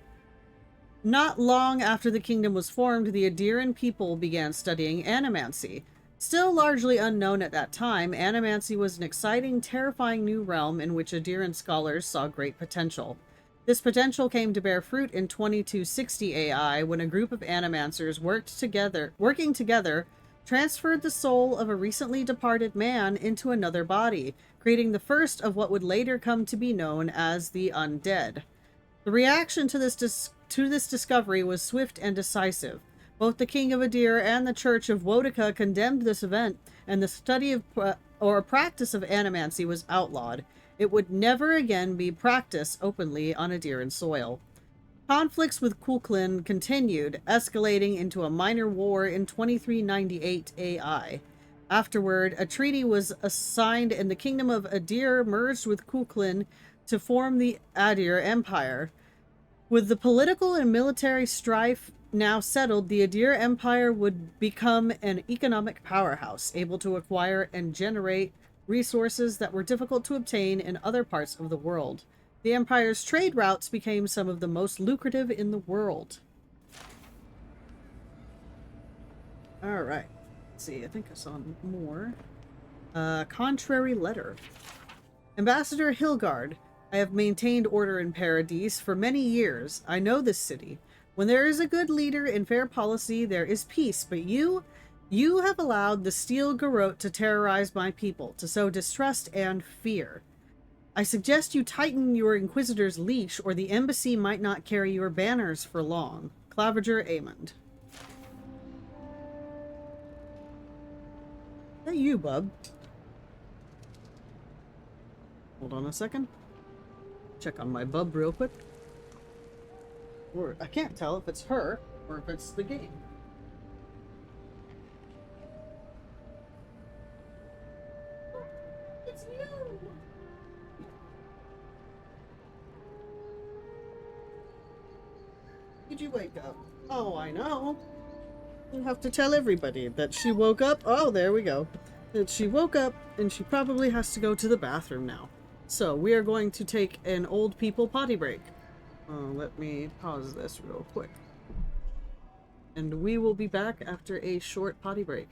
Not long after the kingdom was formed, the Adiran people began studying animancy. Still largely unknown at that time, animancy was an exciting, terrifying new realm in which Adiran scholars saw great potential. This potential came to bear fruit in 2260 AI when a group of animancers working together transferred the soul of a recently departed man into another body, creating the first of what would later come to be known as the undead. The reaction to this discovery was swift and decisive. Both the King of Adir and the Church of Wodica condemned this event, and the study of or practice of animancy was outlawed. It would never again be practiced openly on Adiran soil. Conflicts with Kulklin continued, escalating into a minor war in 2398 AI. Afterward, a treaty was signed and the Kingdom of Adir merged with Kulklin to form the Adir Empire. With the political and military strife now settled, the Adir Empire would become an economic powerhouse, able to acquire and generate resources that were difficult to obtain in other parts of the world. The Empire's trade routes became some of the most lucrative in the world. Alright. Let's see, I think I saw more. Contrary letter. Ambassador Hilgard, I have maintained order in Paradise for many years. I know this city. When there is a good leader in fair policy, there is peace. But you have allowed the Steel Garrote to terrorize my people, to sow distrust and fear. I suggest you tighten your Inquisitor's leash, or the embassy might not carry your banners for long. Claviger Amond. Is that you, bub? Hold on a second. Check on my bub real quick. Or I can't tell if it's her or if it's the game. It's you. Did you wake up? Oh, I know. You have to tell everybody that she woke up. Oh, there we go. That she woke up and she probably has to go to the bathroom now. So we are going to take an old people potty break. Let me pause this real quick. And we will be back after a short potty break.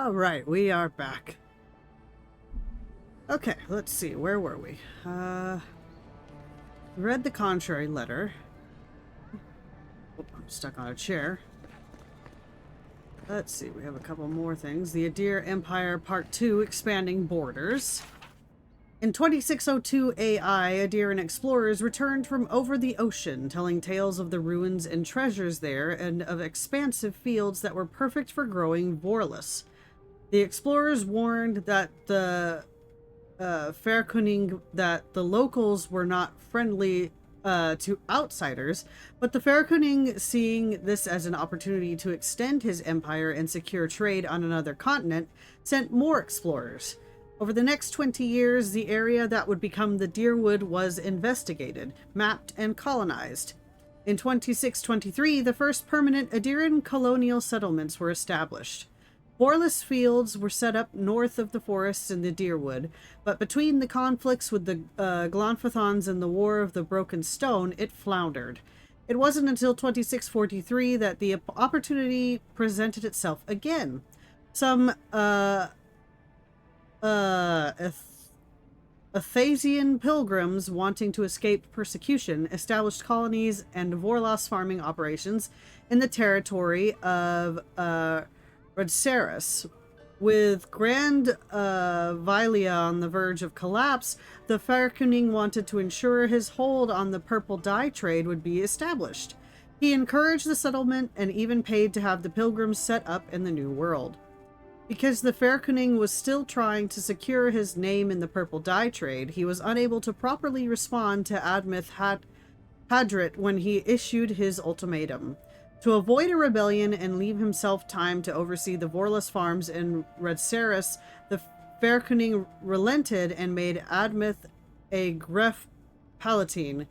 All right, we are back. Okay, let's see. Where were we? Read the contrary letter. Oh, I'm stuck on a chair. Let's see. We have a couple more things. The Adir Empire Part 2, Expanding Borders. In 2602 AI, Adiran explorers returned from over the ocean, telling tales of the ruins and treasures there, and of expansive fields that were perfect for growing Vorlis. The explorers warned that the that the locals were not friendly to outsiders, but the Fairkuning, seeing this as an opportunity to extend his empire and secure trade on another continent, sent more explorers. Over the next 20 years, the area that would become the Deerwood was investigated, mapped, and colonized. In 2623, the first permanent Adiran colonial settlements were established. Boreless fields were set up north of the forests in the Deerwood, but between the conflicts with the Glonfathons and the War of the Broken Stone, it floundered. It wasn't until 2643 that the opportunity presented itself again. Some Athasian pilgrims wanting to escape persecution established colonies and Vorlos farming operations in the territory of Redceris. With Grand Vilia on the verge of collapse, the Fairkuning wanted to ensure his hold on the purple dye trade would be established. He encouraged the settlement and even paid to have the pilgrims set up in the New World. Because the Fairkuning was still trying to secure his name in the purple dye trade, he was unable to properly respond to Admeth Hadrit when he issued his ultimatum. To avoid a rebellion and leave himself time to oversee the Vorlos farms in Redceris, the Fairkuning relented and made Admeth a Gref Palatine.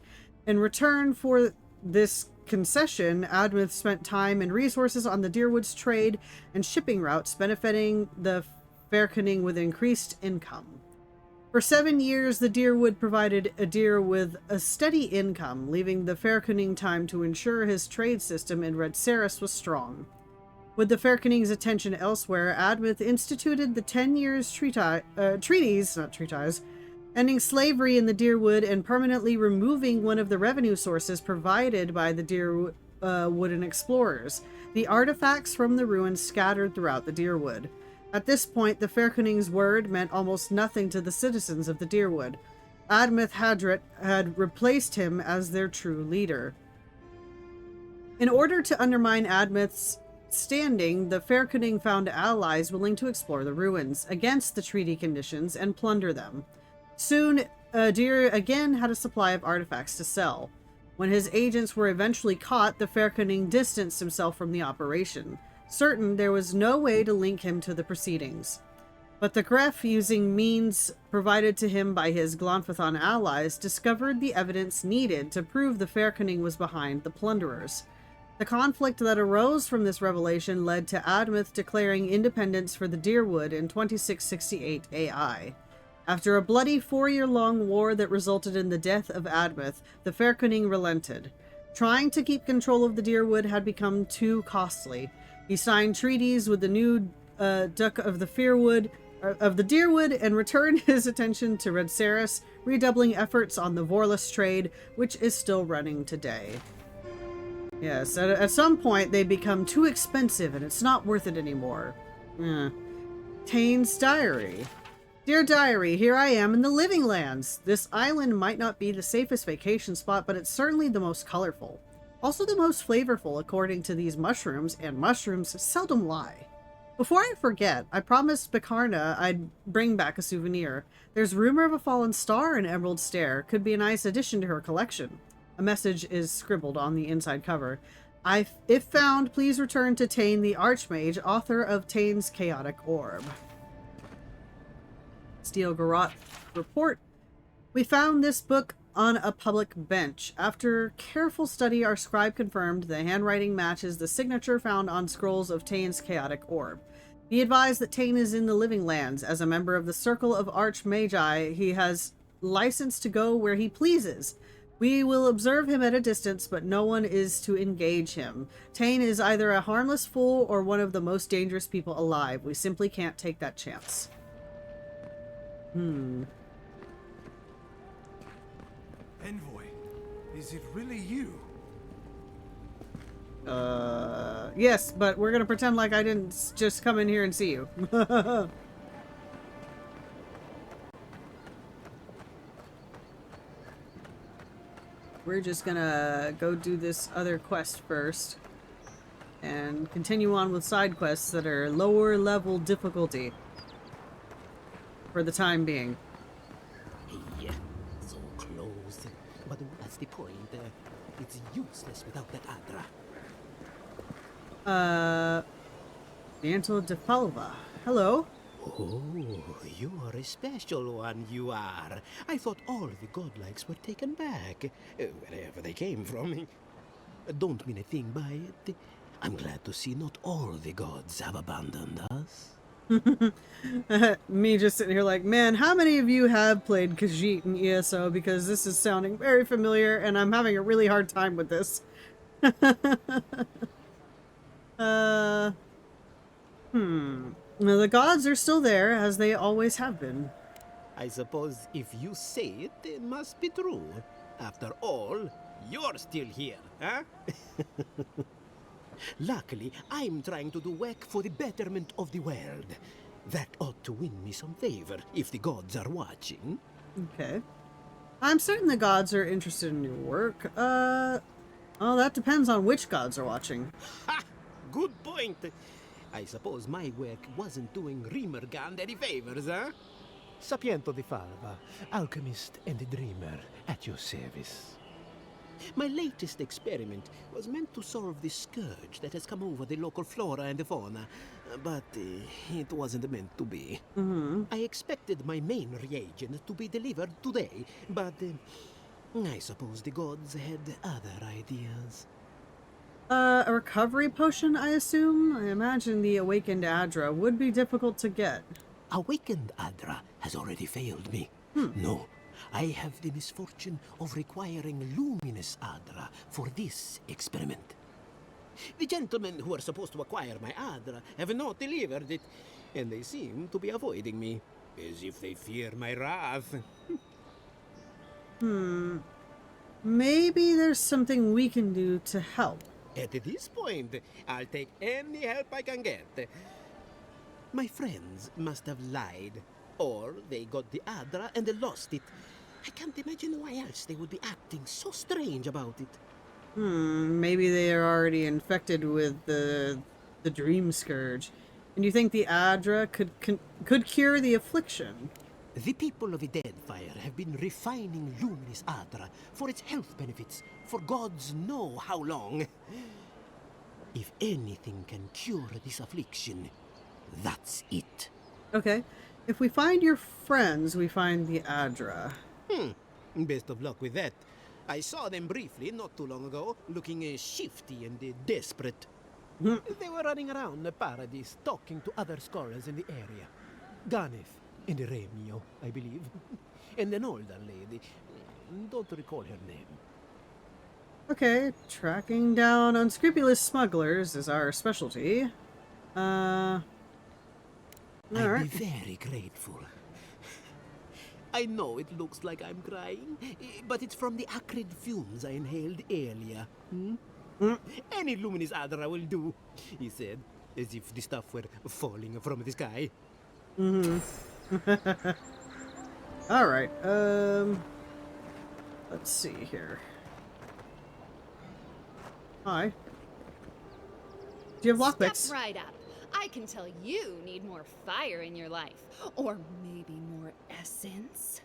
In return for this concession, Admeth spent time and resources on the Deerwood's trade and shipping routes, benefiting the Fairkuning with increased income. For 7 years, the Deerwood provided Adir with a steady income, leaving the Fairkuning time to ensure his trade system in Redceris was strong. With the Fairkuning's attention elsewhere, Admeth instituted the 10 years treaties, ending slavery in the Deerwood and permanently removing one of the revenue sources provided by the Deerwooden explorers, the artifacts from the ruins scattered throughout the Deerwood. At this point, the Fairkuning's word meant almost nothing to the citizens of the Deerwood. Admeth Hadrit had replaced him as their true leader. In order to undermine Admeth's standing, the Fairkuning found allies willing to explore the ruins against the treaty conditions and plunder them. Soon, Adir again had a supply of artifacts to sell. When his agents were eventually caught, the Fairkuning distanced himself from the operation, certain there was no way to link him to the proceedings. But the Gref, using means provided to him by his Glonfathon allies, discovered the evidence needed to prove the Fairkuning was behind the plunderers. The conflict that arose from this revelation led to Admeth declaring independence for the Deerwood in 2668 AI. After a bloody 4-year-long war that resulted in the death of Admeth, the Fairkuning relented. Trying to keep control of the Deerwood had become too costly. He signed treaties with the new Duke of the Deerwood and returned his attention to Redceris, redoubling efforts on the Vorlis trade, which is still running today. Yes, at some point they become too expensive and it's not worth it anymore. Tane's Diary. Dear Diary, here I am in the Living Lands. This island might not be the safest vacation spot, but it's certainly the most colorful. Also the most flavorful, according to these mushrooms, and mushrooms seldom lie. Before I forget, I promised Bakarna I'd bring back a souvenir. There's rumor of a fallen star in Emerald Stair. Could be a nice addition to her collection. A message is scribbled on the inside cover. If found, please return to Tane the Archmage, author of Tane's Chaotic Orb. Steel Garrot report. We found this book on a public bench. After careful study, our scribe confirmed the handwriting matches the signature found on scrolls of Tane's Chaotic Orb. Be advised that Tane is in the Living Lands. As a member of the Circle of Archmagi, he has license to go where he pleases. We will observe him at a distance, but no one is to engage him. Tane is either a harmless fool or one of the most dangerous people alive. We simply can't take that chance. Envoy, is it really you? Yes, but we're gonna pretend like I didn't just come in here and see you. We're just gonna go do this other quest first and continue on with side quests that are lower level difficulty for the time being. Hey, so close. But what's the point? It's useless without that Adra. Mantle de Falva. Hello. Oh, you are a special one, you are. I thought all the godlikes were taken back, wherever they came from. Don't mean a thing by it. I'm glad to see not all the gods have abandoned us. Me just sitting here like, man, how many of you have played Khajiit in ESO? Because this is sounding very familiar and I'm having a really hard time with this. Well, the gods are still there, as they always have been. I suppose if you say it, it must be true. After all, you're still here, huh? Luckily, I'm trying to do work for the betterment of the world. That ought to win me some favor, if the gods are watching. Okay. I'm certain the gods are interested in your work. Well, that depends on which gods are watching. Ha! Good point. I suppose my work wasn't doing Rimergand any favors, huh? Sapiento di Falva, alchemist and dreamer, at your service. My latest experiment was meant to solve the scourge that has come over the local flora and fauna, but it wasn't meant to be. I expected my main reagent to be delivered today, but I suppose the gods had other ideas. A recovery potion, I assume? I imagine the awakened Adra would be difficult to get. Awakened Adra has already failed me. No, I have the misfortune of requiring luminous Adra for this experiment. The gentlemen who are supposed to acquire my Adra have not delivered it, and they seem to be avoiding me, as if they fear my wrath. Maybe there's something we can do to help. At this point, I'll take any help I can get. My friends must have lied, or they got the Adra and they lost it. I can't imagine why else they would be acting so strange about it. Maybe they are already infected with the dream scourge. And you think the Adra could cure the affliction? The people of the Deadfire have been refining luminous Adra for its health benefits for gods know how long. If anything can cure this affliction, that's it. Okay. If we find your friends, we find the Adra. Best of luck with that. I saw them briefly not too long ago, looking shifty and desperate. They were running around the paradise, talking to other scholars in the area. Ganef and Remio, I believe. And an older lady. Don't recall her name. Okay, tracking down unscrupulous smugglers is our specialty. I'd Alright. be very grateful. I know it looks like I'm crying, but it's from the acrid fumes I inhaled earlier. Any luminous Adra will do, he said, as if the stuff were falling from the sky. Alright, let's see here. Hi. Do you have lockpicks? Step right up. I can tell you need more fire in your life. Or maybe more essence.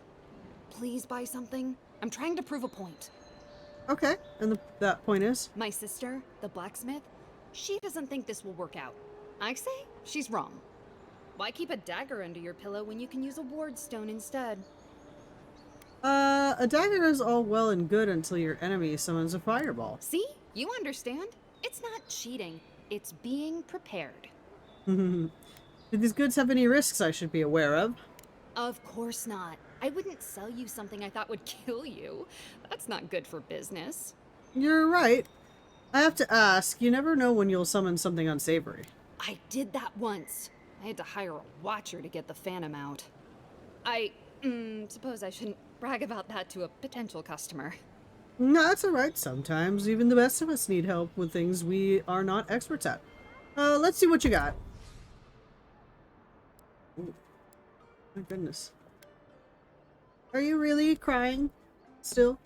Please buy something. I'm trying to prove a point. Okay, and that point is? My sister, the blacksmith, she doesn't think this will work out. I say she's wrong. Why keep a dagger under your pillow when you can use a ward stone instead? A dagger is all well and good until your enemy summons a fireball. See? You understand? It's not cheating. It's being prepared. Do these goods have any risks I should be aware of? Of course not. I wouldn't sell you something I thought would kill you. That's not good for business. You're right. I have to ask, you never know when you'll summon something unsavory. I did that once. I had to hire a watcher to get the phantom out. I suppose I shouldn't brag about that to a potential customer. No, that's alright. Sometimes even the best of us need help with things we are not experts at. Let's see what you got. Ooh, my goodness. Are you really crying? Still?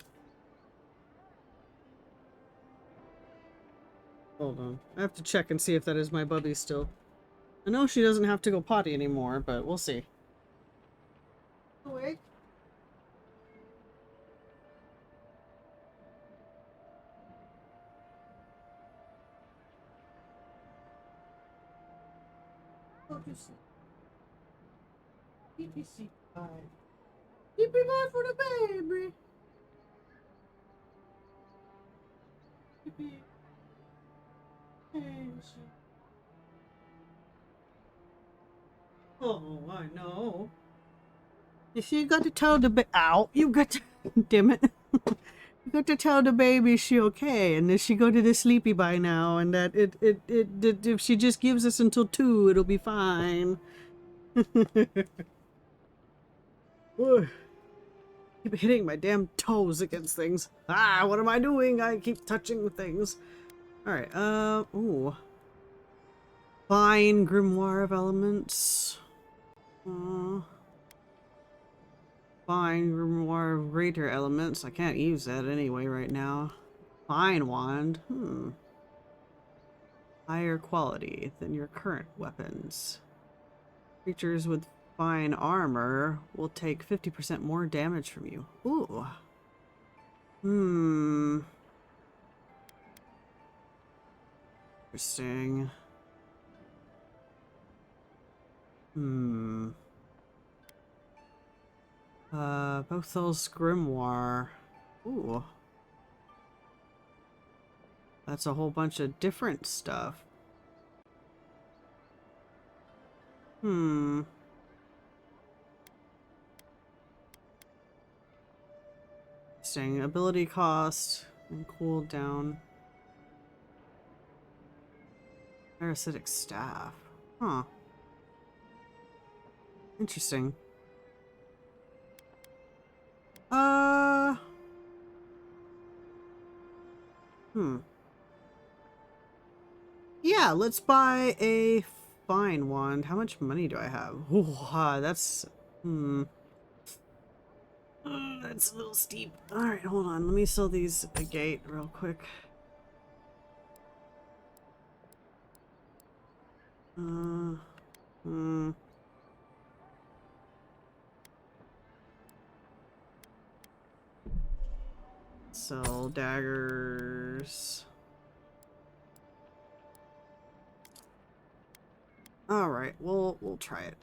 Hold on. I have to check and see if that is my bubby still. I know she doesn't have to go potty anymore, but we'll see. Awake? Go to sleep. BBC 5. Keep me mind for the baby. Keep me patient. Oh, I know. You got to tell the ow, you got to, damn it. You got to tell the baby she okay, and that she go to the sleepy by now, and that if she just gives us until 2, it'll be fine. Ooh. Keep hitting my damn toes against things. Ah, what am I doing? I keep touching things. Alright, ooh. Fine grimoire of elements. Fine grimoire of greater elements. I can't use that anyway right now. Fine wand. Higher quality than your current weapons. Creatures with fine armor will take 50% more damage from you. Ooh. Interesting. Bothel's Grimoire. Ooh. That's a whole bunch of different stuff. Interesting. Ability cost and cooldown. Parasitic staff. Huh. Interesting. Yeah, let's buy a fine wand. How much money do I have? Ooh, that's that's a little steep. Alright, hold on. Let me sell these at the gate real quick. Sell daggers. Alright, we'll try it.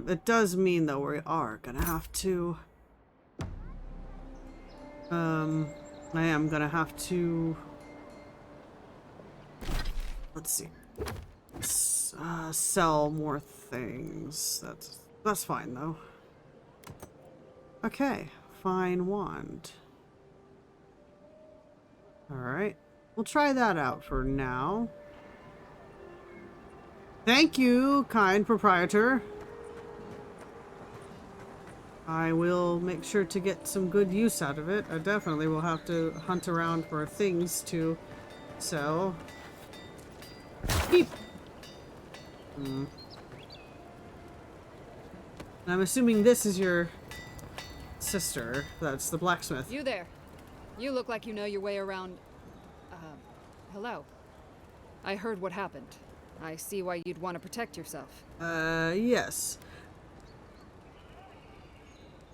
It does mean though we are gonna have to I am gonna have to, let's see, sell more things. That's fine though. Okay, fine wand. Alright, we'll try that out for now. Thank you, kind proprietor. I will make sure to get some good use out of it. I definitely will have to hunt around for things to sell. Beep! I'm assuming this is your sister. That's the blacksmith. You there. You look like you know your way around. Hello. I heard what happened. I see why you'd want to protect yourself. Yes.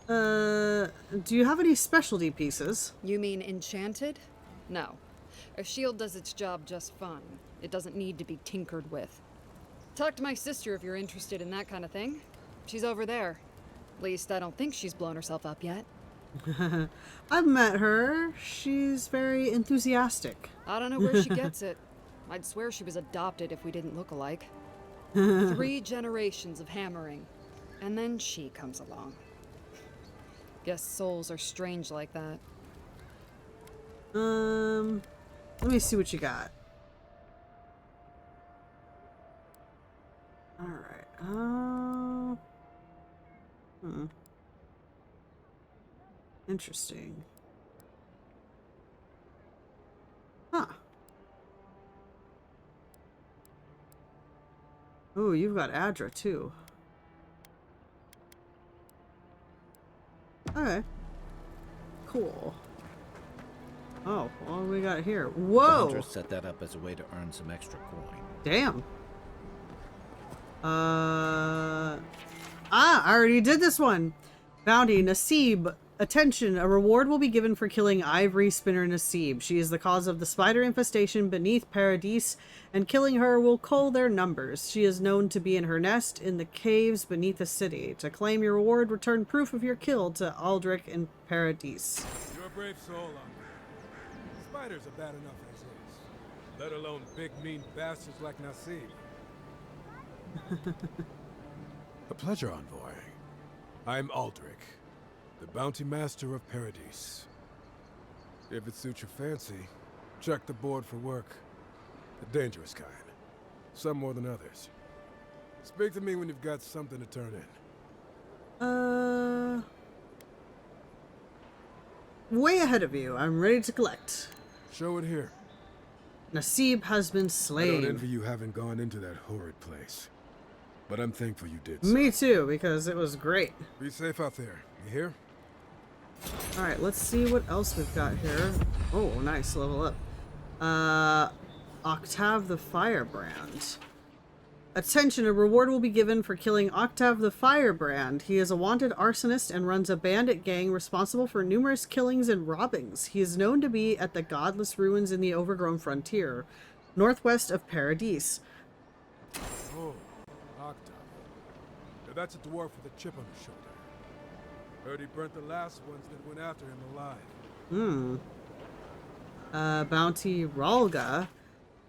Do you have any specialty pieces? You mean enchanted? No. A shield does its job just fine. It doesn't need to be tinkered with. Talk to my sister if you're interested in that kind of thing. She's over there. At least I don't think she's blown herself up yet. I've met her. She's very enthusiastic. I don't know where she gets it. I'd swear she was adopted if we didn't look alike. 3 generations of hammering. And then she comes along. Guess souls are strange like that. Let me see what you got. Alright, interesting. Huh. Oh, you've got Adra too. Okay. Cool. Oh, what do we got here? The Whoa! hunters set that up as a way to earn some extra coin. Damn. I already did this one. Bounty, Nasib. Attention, a reward will be given for killing Ivory Spinner Nasib. She is the cause of the spider infestation beneath Paradise, and killing her will cull their numbers. She is known to be in her nest in the caves beneath the city. To claim your reward, return proof of your kill to Aldrich in Paradise. You're a brave soul, Uncle. Spiders are bad enough as is, let alone big mean bastards like Nasib. A pleasure, Envoy. I'm Aldrich, the bounty master of Paradise. If it suits your fancy, check the board for work. The dangerous kind. Some more than others. Speak to me when you've got something to turn in. Way ahead of you. I'm ready to collect. Show it here. Nasib has been I slain. don't envy you having gone into that horrid place. But I'm thankful you did so. Me too, because it was great. Be safe out there. You hear? Alright, let's see what else we've got here. Oh, nice. Level up. Octave the Firebrand. Attention, a reward will be given for killing Octave the Firebrand. He is a wanted arsonist and runs a bandit gang responsible for numerous killings and robbings. He is known to be at the godless ruins in the overgrown frontier, northwest of Paradise. Oh, Octave. Now that's a dwarf with a chip on his shoulder. Heard he burnt the last ones that went after him alive. Bounty Ralga.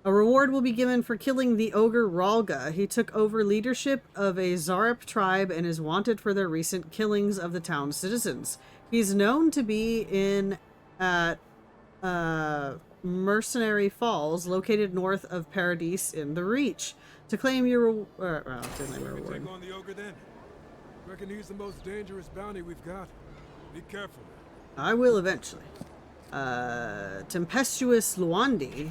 A reward will be given for killing the ogre Ralga. He took over leadership of a Zarep tribe and is wanted for their recent killings of the town's citizens. He's known to be at Mercenary Falls, located north of Paradise in the Reach. To claim your reward. Take on the ogre then. Reckon he's the most dangerous bounty we've got. Be careful. I will eventually. Tempestuous Luandi.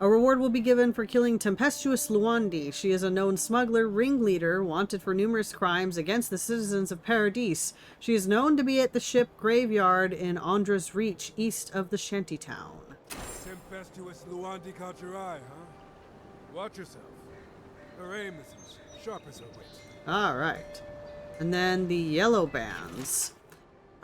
A reward will be given for killing Tempestuous Luandi. She is a known smuggler ringleader, wanted for numerous crimes against the citizens of Paradise. She is known to be at the ship graveyard in Andra's Reach, east of the shantytown. Tempestuous Luandi caught your eye, huh? Watch yourself. Her aim is as sharp as her wit. Alright. And then the Yellow Bands.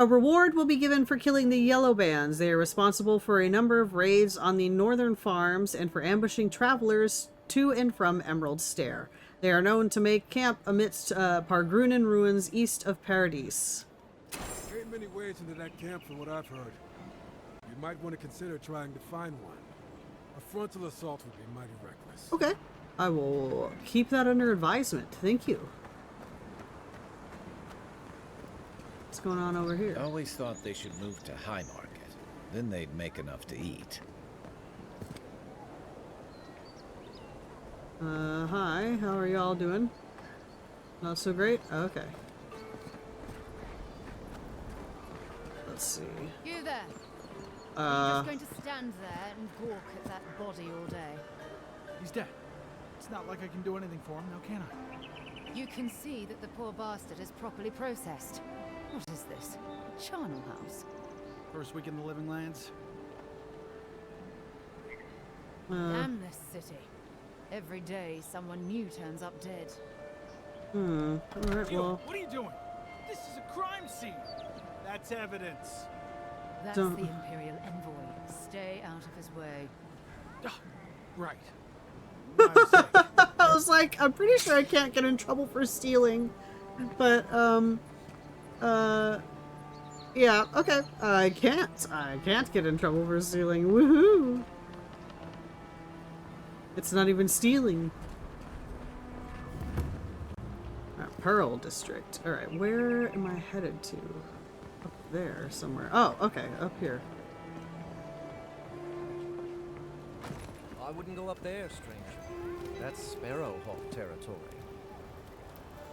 A reward will be given for killing the Yellow Bands. They are responsible for a number of raids on the northern farms and for ambushing travelers to and from Emerald Stair. They are known to make camp amidst Pargrunan ruins east of Paradise. Ain't many ways into that camp from what I've heard. You might want to consider trying to find one. A frontal assault would be mighty reckless. Okay. I will keep that under advisement. Thank you. What's going on over here? I always thought they should move to High Market. Then they'd make enough to eat. Hi. How are y'all doing? Not so great? Okay. Let's see. You there. You're just going to stand there and gawk at that body all day. He's dead. It's not like I can do anything for him now, can I? You can see that the poor bastard is properly processed. What is this? A charnel house? First week in the Living Lands. Damn this city. Every day someone new turns up dead. Alright, well. What are you doing? This is a crime scene. That's evidence. That's the Imperial Envoy. Stay out of his way. Right. I was like, I'm pretty sure I can't get in trouble for stealing. But, yeah, okay. I can't get in trouble for stealing. Woohoo! It's not even stealing. Pearl District. Alright, where am I headed to? Up there somewhere. Oh, okay, up here. I wouldn't go up there, stranger. That's Sparrowhawk territory.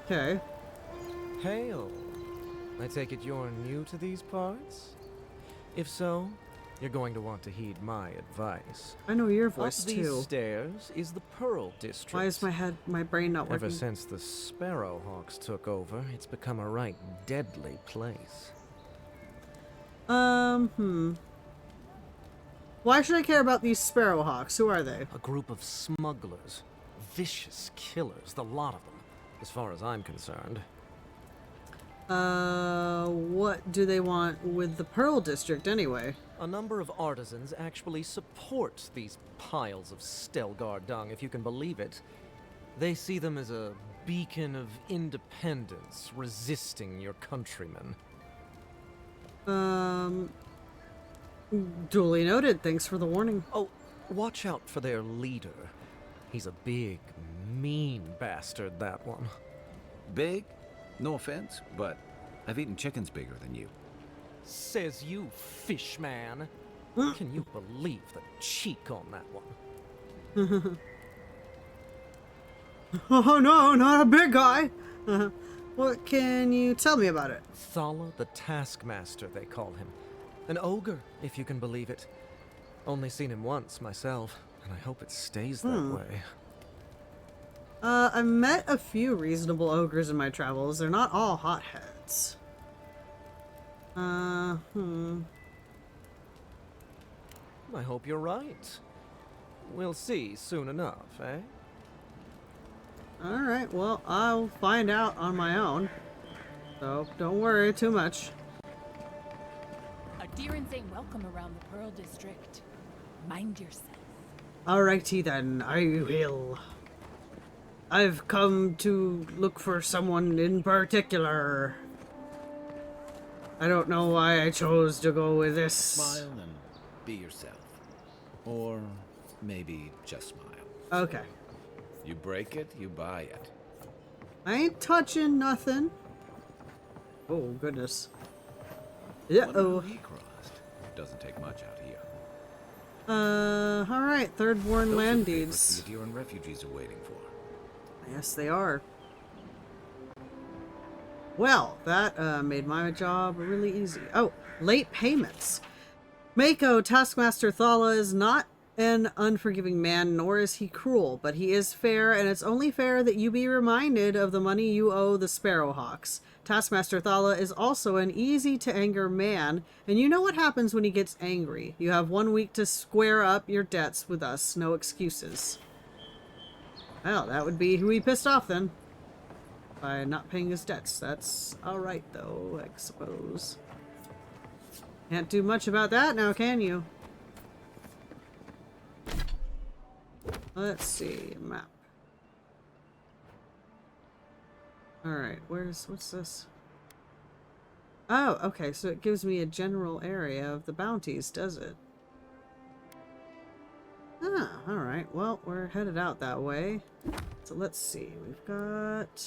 Okay. Hail. I take it you're new to these parts? If so, you're going to want to heed my advice. I know your voice Up these too. stairs is the Pearl District. Why is my brain not working? Ever since the Sparrowhawks took over, it's become a right deadly place. Why should I care about these Sparrowhawks? Who are they? A group of smugglers. Vicious killers, the lot of them, as far as I'm concerned. What do they want with the Pearl District anyway? A number of artisans actually support these piles of Stelgar dung, if you can believe it. They see them as a beacon of independence, resisting your countrymen. Duly noted. Thanks for the warning. Oh, watch out for their leader. He's a big, mean bastard, that one. Big? No offense, but I've eaten chickens bigger than you. Says you, fish man. Can you believe the cheek on that one? Oh no, not a big guy! What can you tell me about it? Thala the Taskmaster, they call him. An ogre, if you can believe it. Only seen him once, myself, and I hope it stays that way. I've met a few reasonable ogres in my travels. They're not all hotheads. I hope you're right. We'll see soon enough, eh? Alright, well, I'll find out on my own. So, don't worry too much. Adherents ain't welcome around the Pearl District. Mind yourself. Alrighty then, I will. I've come to look for someone in particular. I don't know why I chose to go with this. Smile and be yourself. Or maybe just smile. Okay. You break it, you buy it. I ain't touching nothing. Oh, goodness. Uh-oh. He crossed. Doesn't take much out here. Alright, Thirdborn land deeds. The Adherent refugees are waiting for. Yes, they are. Well, that made my job really easy. Oh, late payments. Mako, Taskmaster Thala, is not an unforgiving man, nor is he cruel, but he is fair, and it's only fair that you be reminded of the money you owe the Sparrowhawks. Taskmaster Thala is also an easy-to-anger man, and you know what happens when he gets angry. You have 1 week to square up your debts with us. No excuses. Well, that would be who he pissed off then. By not paying his debts. That's alright though, I suppose. Can't do much about that now, can you? Let's see, map. Alright, what's this? Oh, okay, so it gives me a general area of the bounties, does it? Ah, alright, well, we're headed out that way. So let's see, we've got...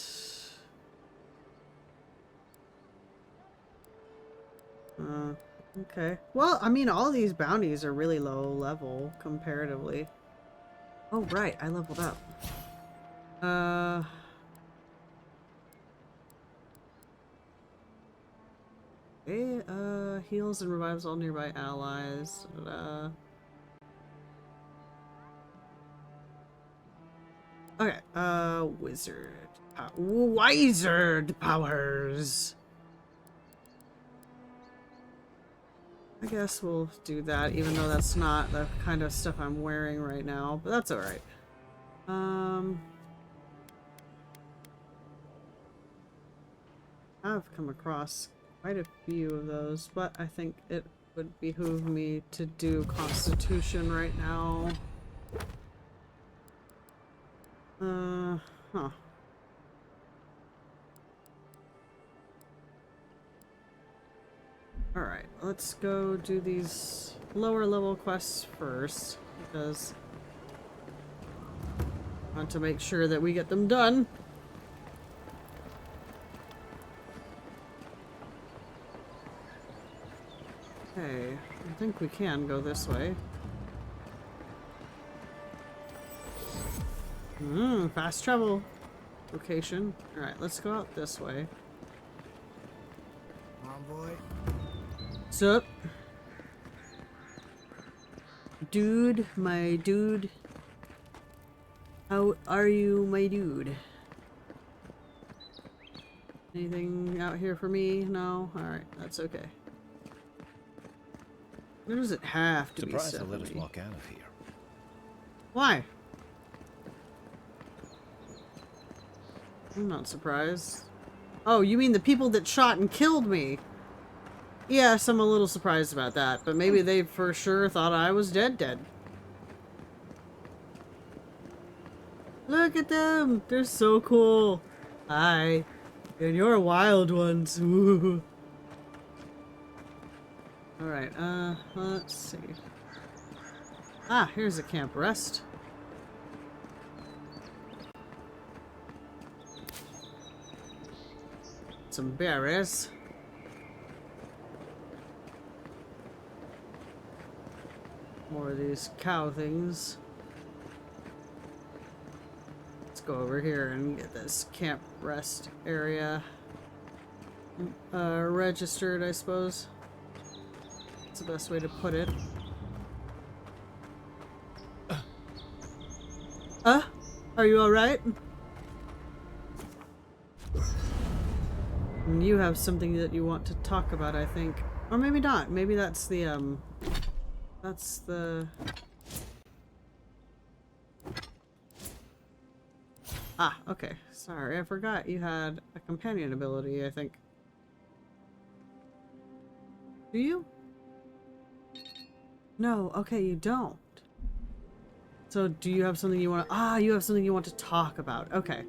okay. Well, I mean, all these bounties are really low level, comparatively. Oh, right, I leveled up. Okay, heals and revives all nearby allies. Okay, wizard powers. I guess we'll do that, even though that's not the kind of stuff I'm wearing right now, but that's alright. I've come across quite a few of those, but I think it would behoove me to do Constitution right now. Huh. Alright, let's go do these lower level quests first, because I want to make sure that we get them done. Okay, I think we can go this way. Fast travel location. Alright, let's go out this way. Come on, boy. Sup? Dude, my dude. How are you, my dude? Anything out here for me? No? Alright, that's okay. Where does it have to be Surprised set they let for us me? walk out of here. Why? I'm not surprised. Oh, you mean the people that shot and killed me? Yes, I'm a little surprised about that, but maybe they for sure thought I was dead. Look at them! They're so cool! Hi. And you're wild ones. Ooh. Alright, let's see. Ah, here's a camp rest. Some berries. More of these cow things. Let's go over here and get this camp rest area registered, I suppose. That's the best way to put it. Are you alright? You have something that you want to talk about, I think. Or maybe not. Maybe that's the, that's the... Ah, okay. Sorry, I forgot you had a companion ability, I think. Do you? No, okay, you don't. So, do you have something you want to... Ah, you have something you want to talk about. Okay.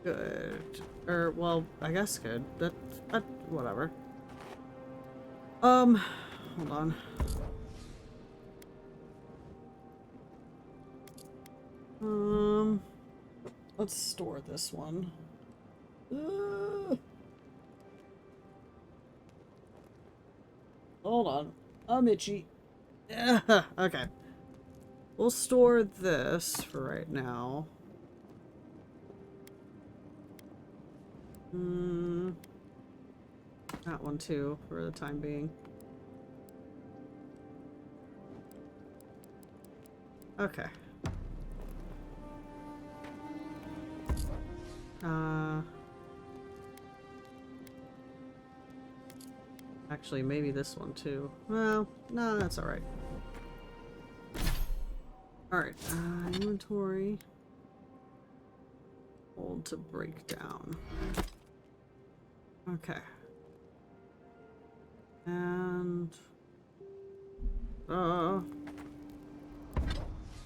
Good. Or, well, I guess good. That whatever. Hold on. Let's store this one. Hold on. I'm itchy. Okay. We'll store this for right now. That one too, for the time being. Okay. Actually, maybe this one too. Well, no, that's alright. Alright, inventory. Hold to break down. Okay. And...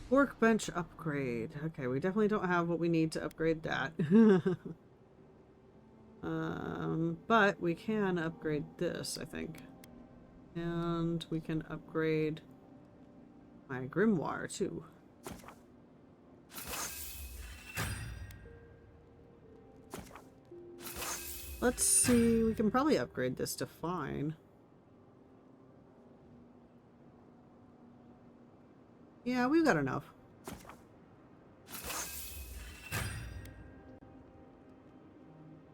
workbench upgrade. Okay, we definitely don't have what we need to upgrade that. But we can upgrade this, I think. And we can upgrade my grimoire, too. Let's see, we can probably upgrade this to fine. Yeah, we've got enough.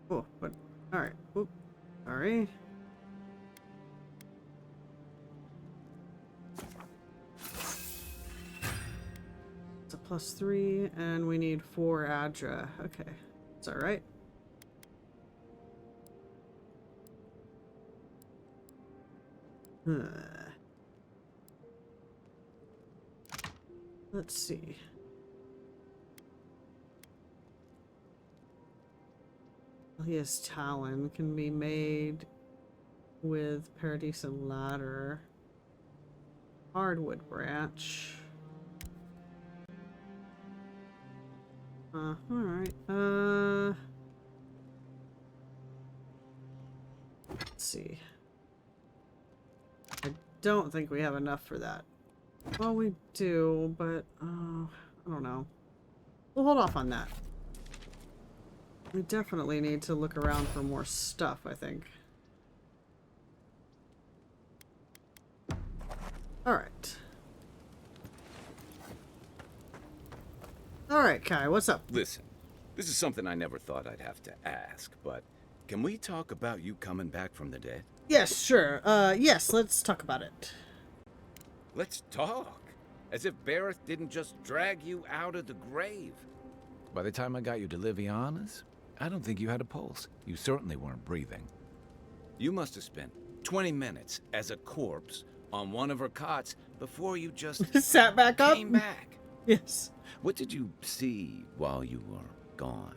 Oh, but alright. Oop. Sorry. It's a +3, and we need 4 Adra. Okay. It's alright. Let's see. His talon can be made with Paradise and Ladder. Hardwood branch. Alright. Let's see. I don't think we have enough for that. Well, we do, but, I don't know. We'll hold off on that. We definitely need to look around for more stuff, I think. Alright, Kai, what's up? Listen, this is something I never thought I'd have to ask, but can we talk about you coming back from the dead? Yes, sure. Yes, let's talk about it. Let's talk. As if Bareth didn't just drag you out of the grave. By the time I got you to Liviana's, I don't think you had a pulse. You certainly weren't breathing. You must have spent 20 minutes as a corpse on one of her cots before you just sat back up. Came back. Yes. What did you see while you were gone?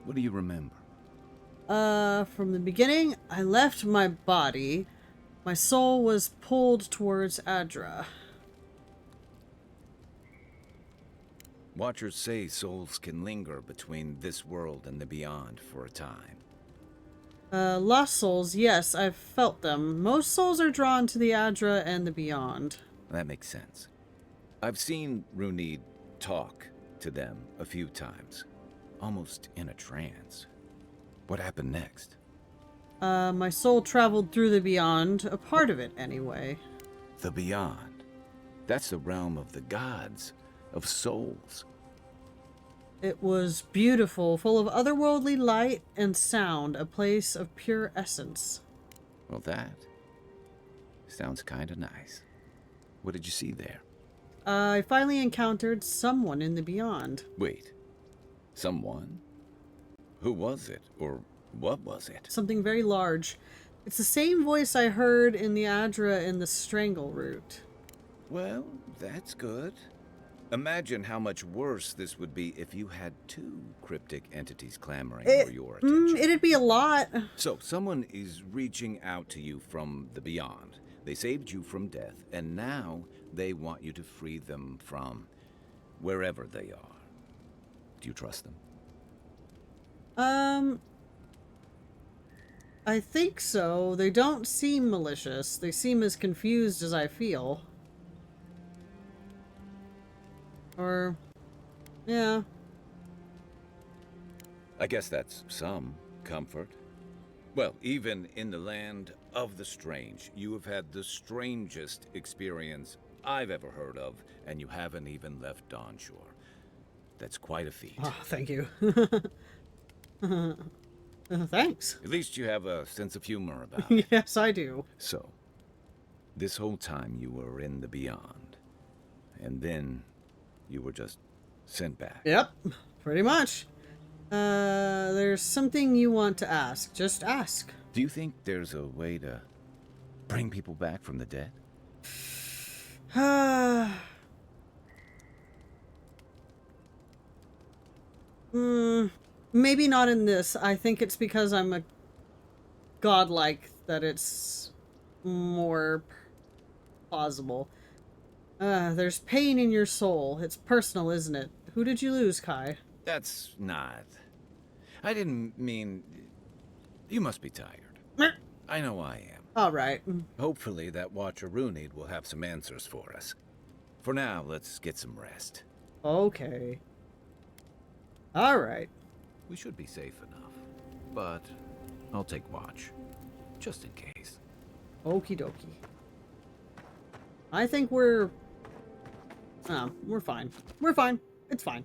What do you remember? From the beginning, I left my body. My soul was pulled towards Adra. Watchers say souls can linger between this world and the beyond for a time. Lost souls, yes, I've felt them. Most souls are drawn to the Adra and the beyond. That makes sense. I've seen Runid talk to them a few times, almost in a trance. What happened next? My soul traveled through the beyond, a part of it anyway. The beyond. That's the realm of the gods, of souls. It was beautiful, full of otherworldly light and sound, a place of pure essence. Well, that sounds kind of nice. What did you see there? I finally encountered someone in the beyond. Wait. Someone? Who was it? Or what was it? Something very large. It's the same voice I heard in the Adra in the Strangle route. Well, that's good. Imagine how much worse this would be if you had two cryptic entities clamoring for your attention. It'd be a lot. So, someone is reaching out to you from the beyond. They saved you from death, and now they want you to free them from wherever they are. Do you trust them? I think so. They don't seem malicious. They seem as confused as I feel. Or, yeah. I guess that's some comfort. Well, even in the land of the strange, you have had the strangest experience I've ever heard of, and you haven't even left Dawnshore. That's quite a feat. Oh, thank you. Thanks. At least you have a sense of humor about it. Yes, I do. So, this whole time you were in the beyond, and then you were just sent back. Yep, pretty much. There's something you want to ask. Just ask. Do you think there's a way to bring people back from the dead? Maybe not in this. I think it's because I'm a godlike that it's more plausible. There's pain in your soul. It's personal, isn't it? Who did you lose, Kai? That's not... I didn't mean... You must be tired. I know I am. All right. Hopefully that Watcher Runid will have some answers for us. For now, let's get some rest. Okay. All right. We should be safe enough, but I'll take watch, just in case. Okie dokie. I think we're fine. We're fine. It's fine.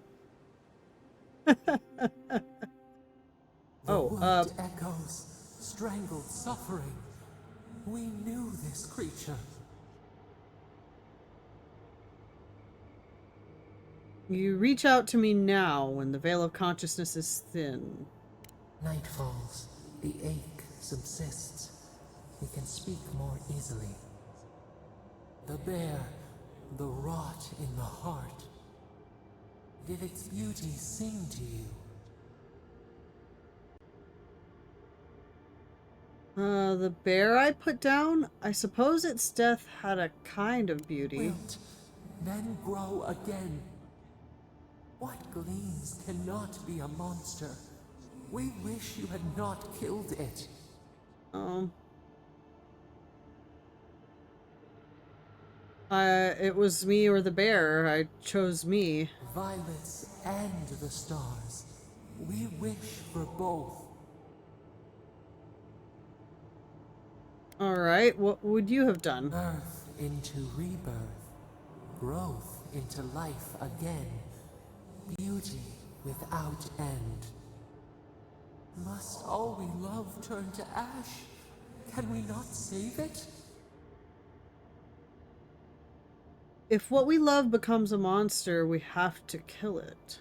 Wood echoes, strangled suffering. We knew this creature. You reach out to me now when the veil of consciousness is thin. Night falls. The ache subsists. We can speak more easily. The bear, the rot in the heart. Did its beauty sing to you? The bear I put down? I suppose its death had a kind of beauty. Wilt, then grow again. What gleams cannot be a monster? We wish you had not killed it. It was me or the bear. I chose me. Violets and the stars. We wish for both. Alright, what would you have done? Birth into rebirth. Growth into life again. beauty without end. Must all we love turn to ash? Can we not save it? If what we love becomes a monster, we have to kill it.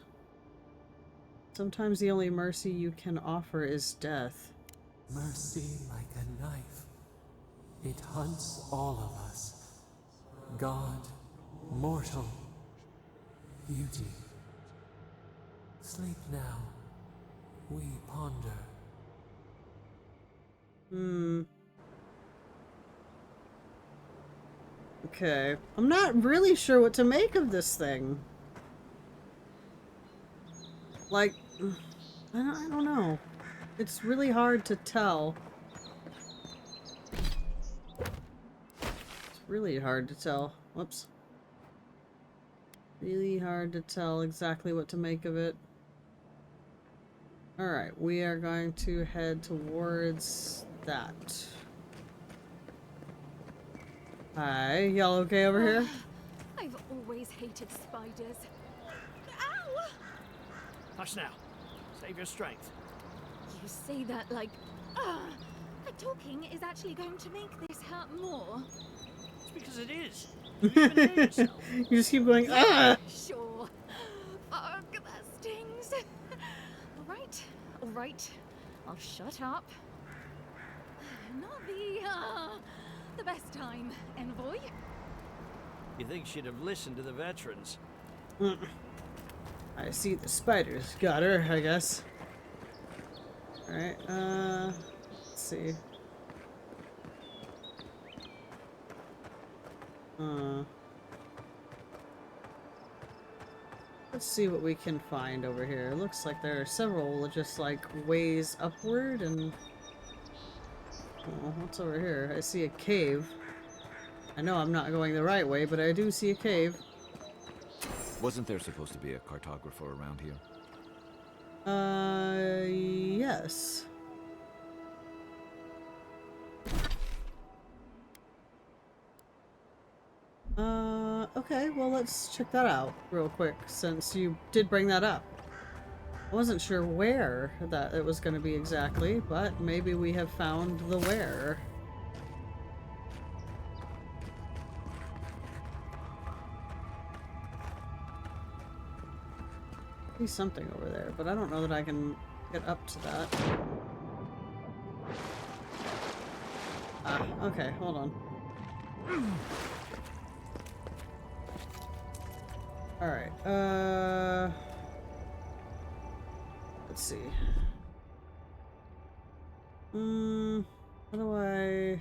Sometimes the only mercy you can offer is death. Mercy like a knife. It hunts all of us. God, mortal, beauty. Sleep now. We ponder. Okay. I'm not really sure what to make of this thing. Like, I don't know. It's really hard to tell. It's really hard to tell. Whoops. Really hard to tell exactly what to make of it. Alright, we are going to head towards that. Hi, y'all okay over here? I've always hated spiders. Ow! Hush now. Save your strength. You say that like talking is actually going to make this hurt more. It's because it is. You even hear yourself. You just keep going, ah! Sure. Fuck, that stings. Alright. I'll shut up. Not the best time, envoy. You think she'd have listened to the veterans? I see the spiders got her, I guess. Alright, let's see. Let's see what we can find over here. It looks like there are several just like ways upward and... Oh, what's over here? I see a cave. I know I'm not going the right way, but I do see a cave. Wasn't there supposed to be a cartographer around here? Yes. Okay, well let's check that out real quick, since you did bring that up. I wasn't sure where that it was going to be exactly, but maybe we have found the where. I see something over there, but I don't know that I can get up to that. Ah, okay, hold on. Alright, let's see. How do I...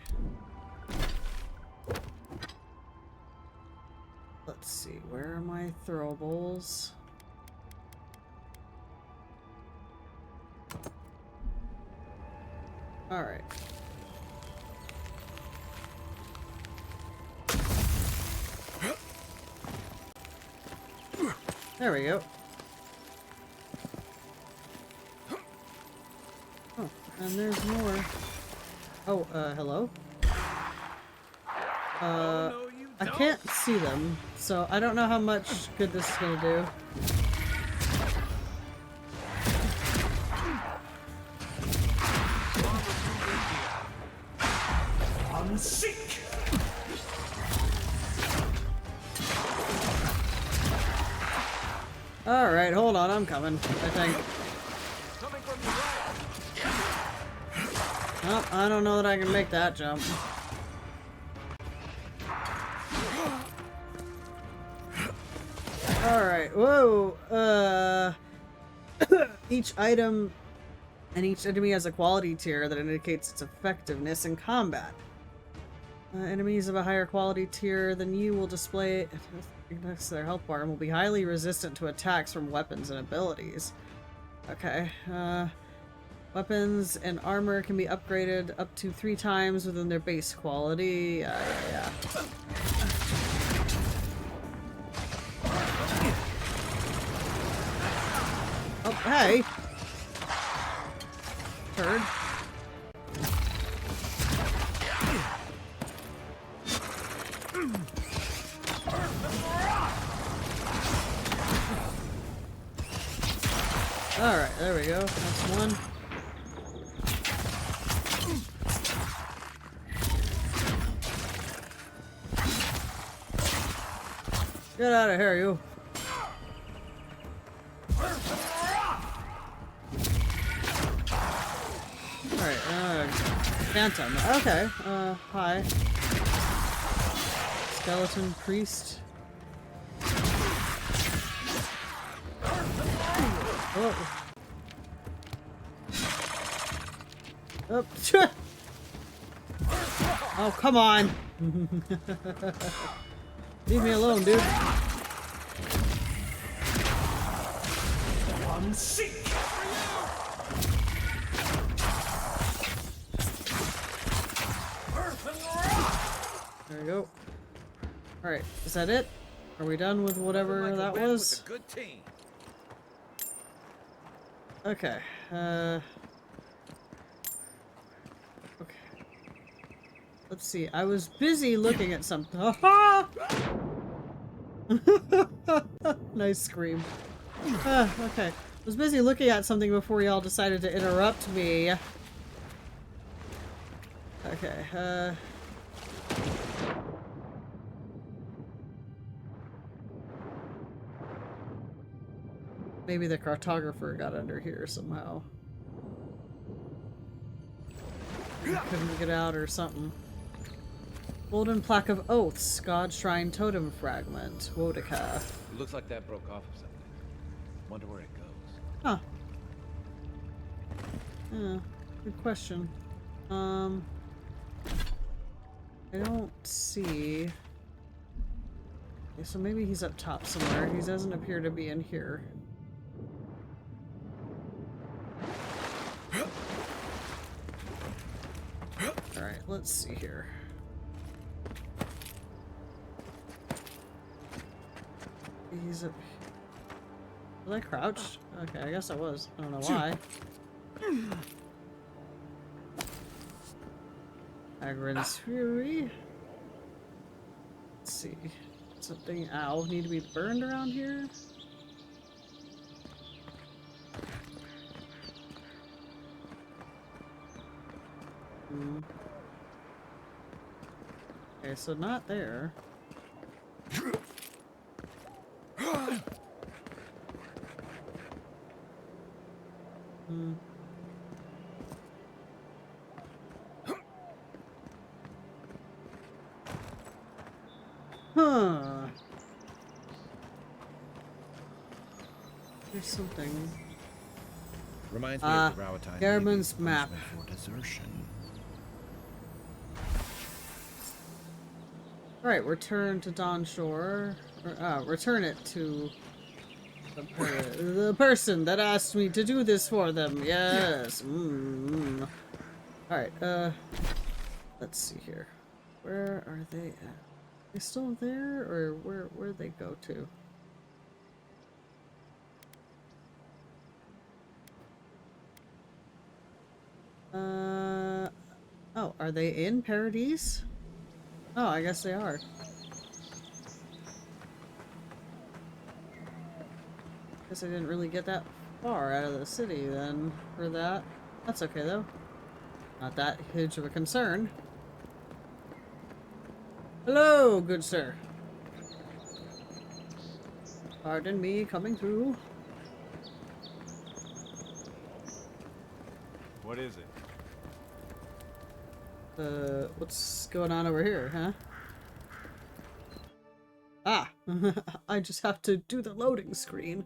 Let's see, where are my throwables? Alright. There we go. Oh, and there's more. Oh, hello? I can't see them, so I don't know how much good this is gonna do. I'm sick. Alright, hold on, I'm coming, I think. Oh, I don't know that I can make that jump. Alright, whoa! Each item and each enemy has a quality tier that indicates its effectiveness in combat. Enemies of a higher quality tier than you will display their health bar and will be highly resistant to attacks from weapons and abilities. Okay, weapons and armor can be upgraded up to 3 times within their base quality. Yeah. Oh, hey! Turd. Alright, there we go. That's one. Get out of here, you. Alright, Phantom. Okay, hi. Skeleton Priest. Oh. Oh, oh, come on. Leave me alone, dude. There we go. Alright, is that it? Are we done with whatever that was? Good team. Okay, okay. Let's see, I was busy looking at something. Aha! Nice scream. Okay. I was busy looking at something before y'all decided to interrupt me. Okay, maybe the cartographer got under here somehow. Couldn't get out or something. Golden Plaque of Oaths, God Shrine Totem Fragment, Wodaka. Looks like that broke off of something. Wonder where it goes. Huh. Yeah, good question. I don't see... Okay, so maybe he's up top somewhere. He doesn't appear to be in here. Alright, let's see here. He's up... Was I crouched? Okay, I guess I was. I don't know why. Agrin's Fury. Let's see. Something... Ow. Need to be burned around here? Okay, so not there. Huh. There's something. Reminds me of the Rawatine Garman's map. For desertion. Alright, return to Dawn Shore. Or, return it to the person that asked me to do this for them. Yes. Alright, let's see here. Where are they at? Are they still there? Or where'd they go to? Oh, are they in Paradise? Oh, I guess they are. Guess I didn't really get that far out of the city then for that. That's okay though. Not that huge of a concern. Hello, good sir. Pardon me coming through. What is it? What's going on over here, huh? Ah! I just have to do the loading screen.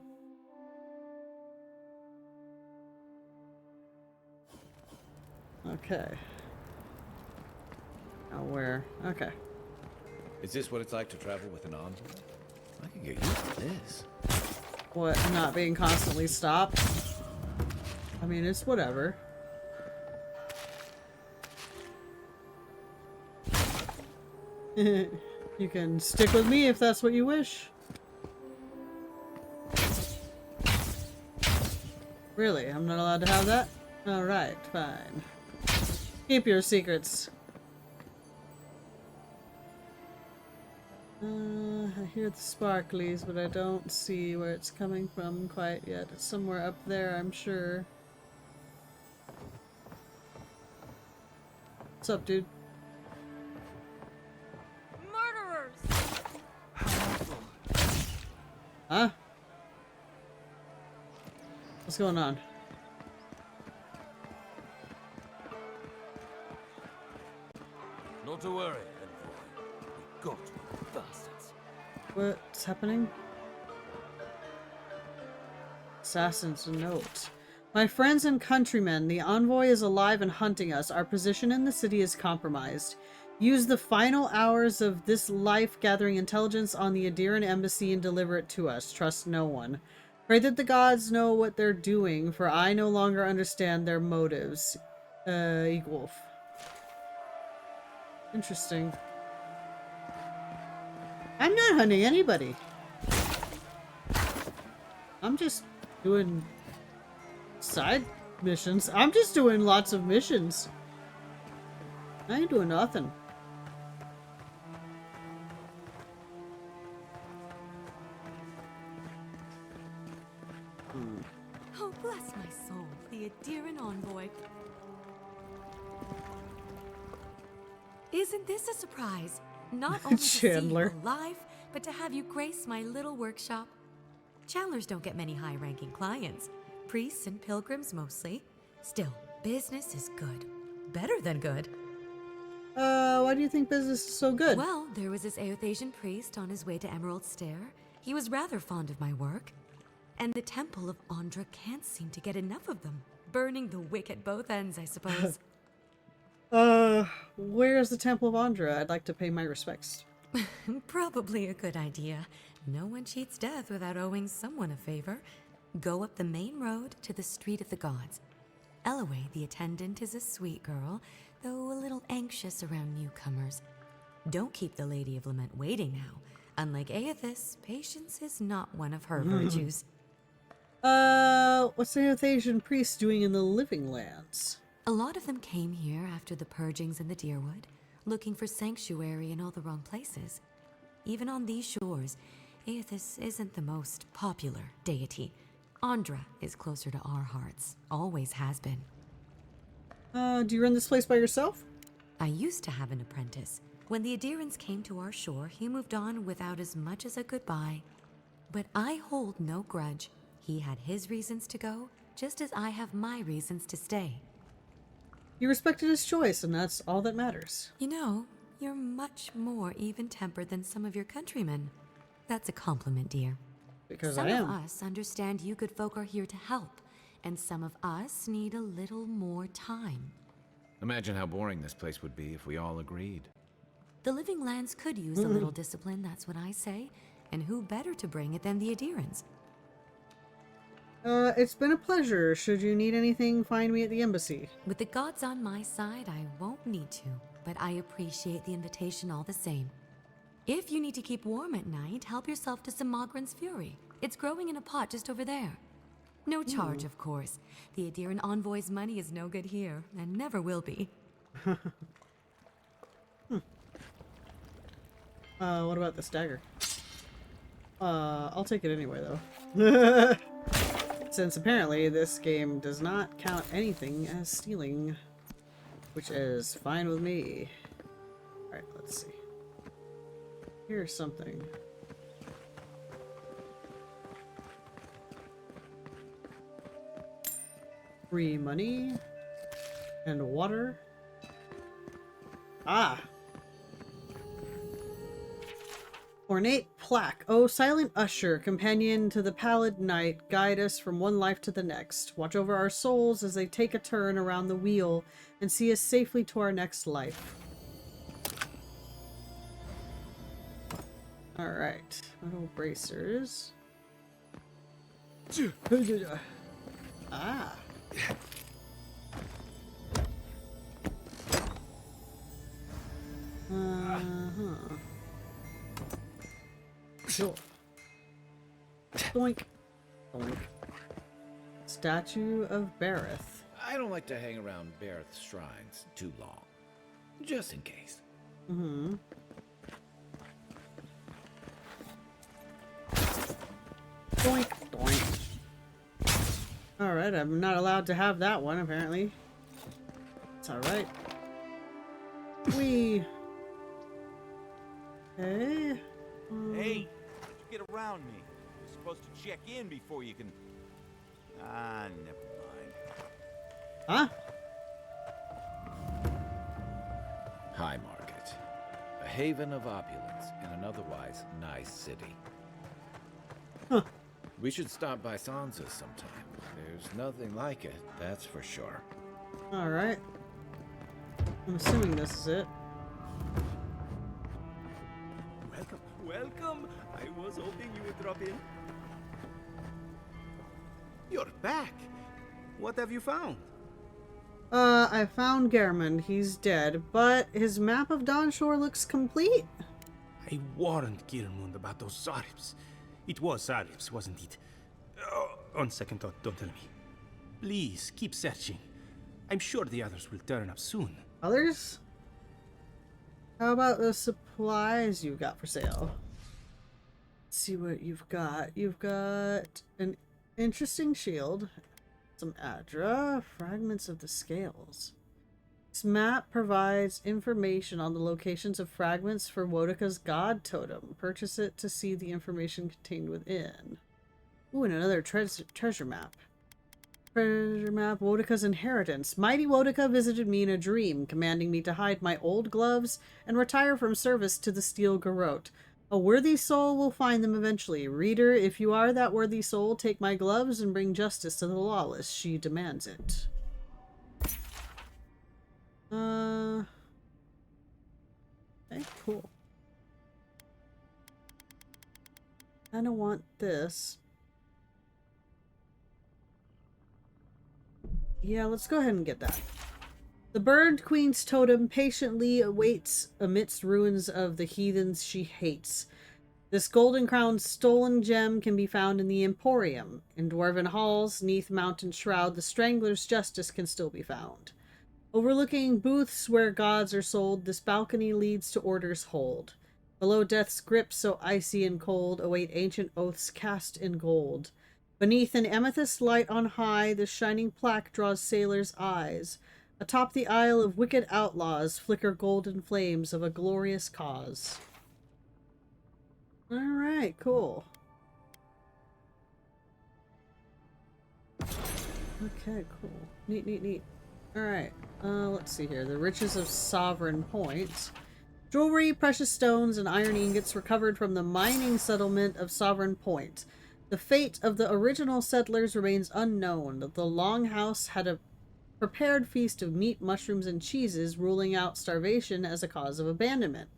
Okay. Now where? Okay. Is this what it's like to travel with an envoy? I can get used to this. What, not being constantly stopped? I mean, it's whatever. You can stick with me if that's what you wish. Really? I'm not allowed to have that? Alright, fine. Keep your secrets. I hear the sparklies, but I don't see where it's coming from quite yet. It's somewhere up there, I'm sure. What's up, dude? Murderers! Huh? What's going on? Not to worry, Envoy. We got you, bastards. What's happening? Assassin's note. My friends and countrymen, the envoy is alive and hunting us. Our position in the city is compromised. Use the final hours of this life gathering intelligence on the Adiran embassy and deliver it to us. Trust no one. Pray that the gods know what they're doing, for I no longer understand their motives. Egwolf. Interesting. I'm not hunting anybody. I'm just doing side missions. I'm just doing lots of missions. I ain't doing nothing. Oh, bless my soul, the Adiran envoy. Isn't this a surprise? Not only to see you Chandler. alive, but to have you grace my little workshop. Chandlers don't get many high-ranking clients. Priests and pilgrims mostly. Still, business is good. Better than good. Why do you think business is so good? Well, there was this Aothasian priest on his way to Emerald Stair. He was rather fond of my work. And the Temple of Andra can't seem to get enough of them. Burning the wick at both ends, I suppose. Where's the Temple of Andra? I'd like to pay my respects. Probably a good idea. No one cheats death without owing someone a favor. Go up the main road to the Street of the Gods. Eloy, the attendant, is a sweet girl, though a little anxious around newcomers. Don't keep the Lady of Lament waiting now. Unlike Aethys, patience is not one of her virtues. What's the Aothasian priest doing in the Living Lands? A lot of them came here after the purgings in the Deerwood, looking for sanctuary in all the wrong places. Even on these shores, Aethys isn't the most popular deity. Andra is closer to our hearts, always has been. Do you run this place by yourself? I used to have an apprentice. When the Adirans came to our shore, he moved on without as much as a goodbye. But I hold no grudge. He had his reasons to go, just as I have my reasons to stay. You respected his choice, and that's all that matters. You know, you're much more even-tempered than some of your countrymen. That's a compliment, dear. Because some I am. of us understand you good folk are here to help, and some of us need a little more time. Imagine how boring this place would be if we all agreed. The Living Lands could use a little discipline, that's what I say. And who better to bring it than the Adirans? It's been a pleasure. Should you need anything, find me at the embassy. With the gods on my side, I won't need to, but I appreciate the invitation all the same. If you need to keep warm at night, help yourself to some Mogren's Fury. It's growing in a pot just over there. No charge, of course. The Adiran envoy's money is no good here, and never will be. What about this dagger? I'll take it anyway, though. Since apparently this game does not count anything as stealing, which is fine with me. Alright, let's see. Here's something. Free money and water. Ah! Ornate plaque. Oh, silent usher, companion to the pallid night, guide us from one life to the next. Watch over our souls as they take a turn around the wheel and see us safely to our next life. Alright. Metal bracers. Ah. Uh-huh. Sure. Doink. Doink. Statue of Bareth. I don't like to hang around Bareth's shrines too long. Just in case. Mm-hmm. Alright, I'm not allowed to have that one, apparently. It's alright. We. Okay. Hey, how'd you get around me? You're supposed to check in before you can... Ah, never mind. Huh? High Market. A haven of opulence in an otherwise nice city. Huh. We should stop by Sansa's sometime. There's nothing like it, that's for sure. Alright. I'm assuming this is it. Welcome, welcome! I was hoping you would drop in. You're back! What have you found? I found Gehrman. He's dead, but his map of Dawnshore looks complete. I warned Gilmund about those Zaribs. It was Zaribs, wasn't it? Oh, on second thought, don't tell me. Please, keep searching. I'm sure the others will turn up soon. Others? How about the supplies you've got for sale? Let's see what you've got. You've got an interesting shield, some Adra, fragments of the scales. This map provides information on the locations of fragments for Wodika's god totem. Purchase it to see the information contained within. Ooh, and another treasure map. Treasure map, Wodika's inheritance. Mighty Wodika visited me in a dream, commanding me to hide my old gloves and retire from service to the Steel Garrote. A worthy soul will find them eventually. Reader, if you are that worthy soul, take my gloves and bring justice to the lawless. She demands it. Okay, cool. Kinda want this. Yeah, let's go ahead and get that. The Bird Queen's totem patiently awaits amidst ruins of the heathens she hates. This golden crowned stolen gem can be found in the Emporium. In dwarven halls, neath mountain shroud, the Strangler's justice can still be found. Overlooking booths where gods are sold, this balcony leads to Order's hold. Below death's grip, so icy and cold, await ancient oaths cast in gold. Beneath an amethyst light on high, the shining plaque draws sailors' eyes. Atop the isle of wicked outlaws flicker golden flames of a glorious cause. Alright, cool. Okay, cool. Neat, neat, neat. Alright, let's see here. The riches of Sovereign Point. Jewelry, precious stones, and iron ingots recovered from the mining settlement of Sovereign Point. The fate of the original settlers remains unknown. The Longhouse had a prepared feast of meat, mushrooms, and cheeses, ruling out starvation as a cause of abandonment.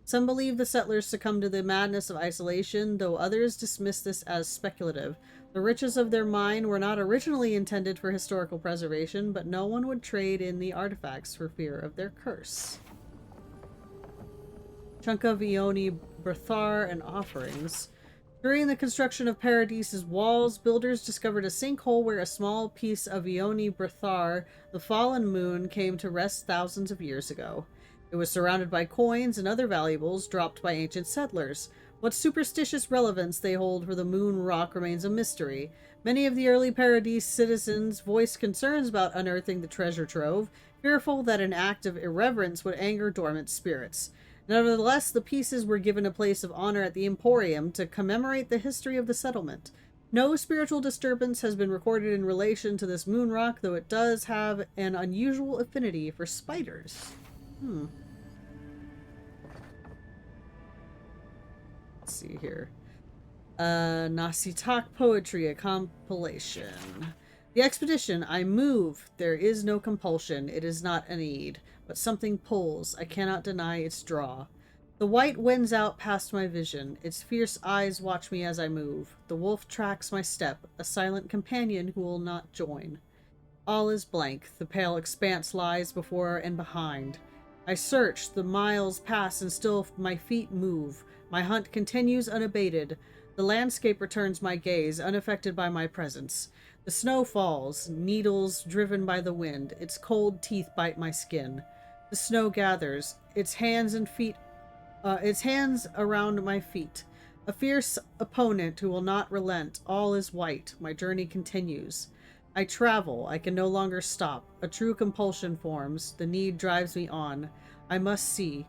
Some believe the settlers succumbed to the madness of isolation, though others dismiss this as speculative. The riches of their mine were not originally intended for historical preservation, but no one would trade in the artifacts for fear of their curse. Chunk of Ioni Berthar and offerings. During the construction of Paradise's walls, builders discovered a sinkhole where a small piece of Ioni Berthar, the fallen moon, came to rest thousands of years ago. It was surrounded by coins and other valuables dropped by ancient settlers. What superstitious relevance they hold for the moon rock remains a mystery. Many of the early Paradise citizens voiced concerns about unearthing the treasure trove, fearful that an act of irreverence would anger dormant spirits. Nevertheless, the pieces were given a place of honor at the Emporium to commemorate the history of the settlement. No spiritual disturbance has been recorded in relation to this moon rock, though it does have an unusual affinity for spiders. Let's see here. Nasitak Poetry, a compilation. The expedition, I move. There is no compulsion. It is not a need. But something pulls. I cannot deny its draw. The white wends out past my vision. Its fierce eyes watch me as I move. The wolf tracks my step, a silent companion who will not join. All is blank. The pale expanse lies before and behind. I search. The miles pass and still my feet move. My hunt continues unabated. The landscape returns my gaze, unaffected by my presence. The snow falls, needles driven by the wind. Its cold teeth bite my skin. The snow gathers, its hands around my feet. A fierce opponent who will not relent. All is white. My journey continues. I travel. I can no longer stop. A true compulsion forms. The need drives me on. I must see.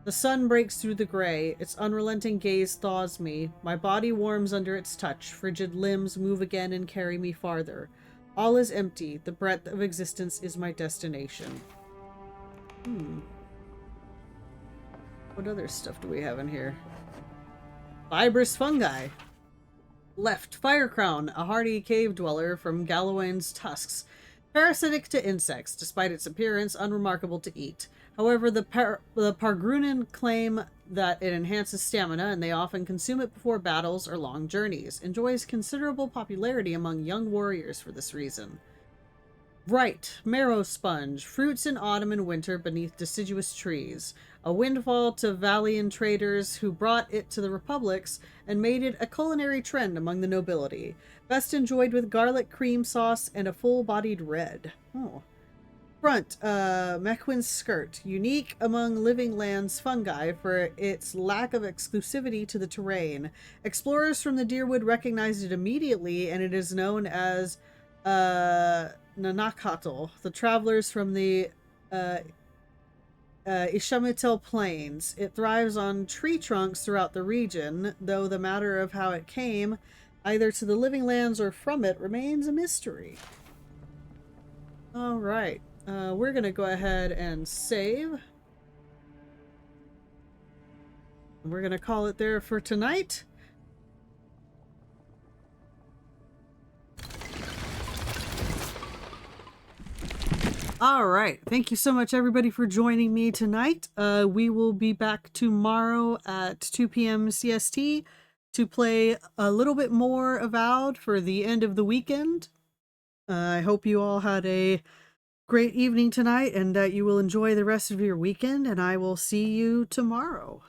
The sun breaks through the gray. Its unrelenting gaze thaws me. My body warms under its touch. Frigid limbs move again and carry me farther. All is empty. The breadth of existence is my destination. What other stuff do we have in here? Fibrous fungi. Left, Firecrown, a hardy cave dweller from Gallowayne's tusks. Parasitic to insects, despite its appearance unremarkable to eat. However, the Pargrunen claim that it enhances stamina, and they often consume it before battles or long journeys. Enjoys considerable popularity among young warriors for this reason. Right, Marrow Sponge, fruits in autumn and winter beneath deciduous trees. A windfall to Valian traders who brought it to the republics and made it a culinary trend among the nobility. Best enjoyed with garlic cream sauce and a full-bodied red. Oh. Front, Mequin's skirt, unique among living lands fungi for its lack of exclusivity to the terrain. Explorers from the Deerwood recognized it immediately, and it is known as Nanakatl, the travelers from the Ishamitel Plains. It thrives on tree trunks throughout the region, though the matter of how it came, either to the living lands or from it, remains a mystery. Alright, we're gonna go ahead and save. We're gonna call it there for tonight. All right. Thank you so much, everybody, for joining me tonight. We will be back tomorrow at 2 p.m. CST to play a little bit more Avowed for the end of the weekend. I hope you all had a great evening tonight and that you will enjoy the rest of your weekend, and I will see you tomorrow.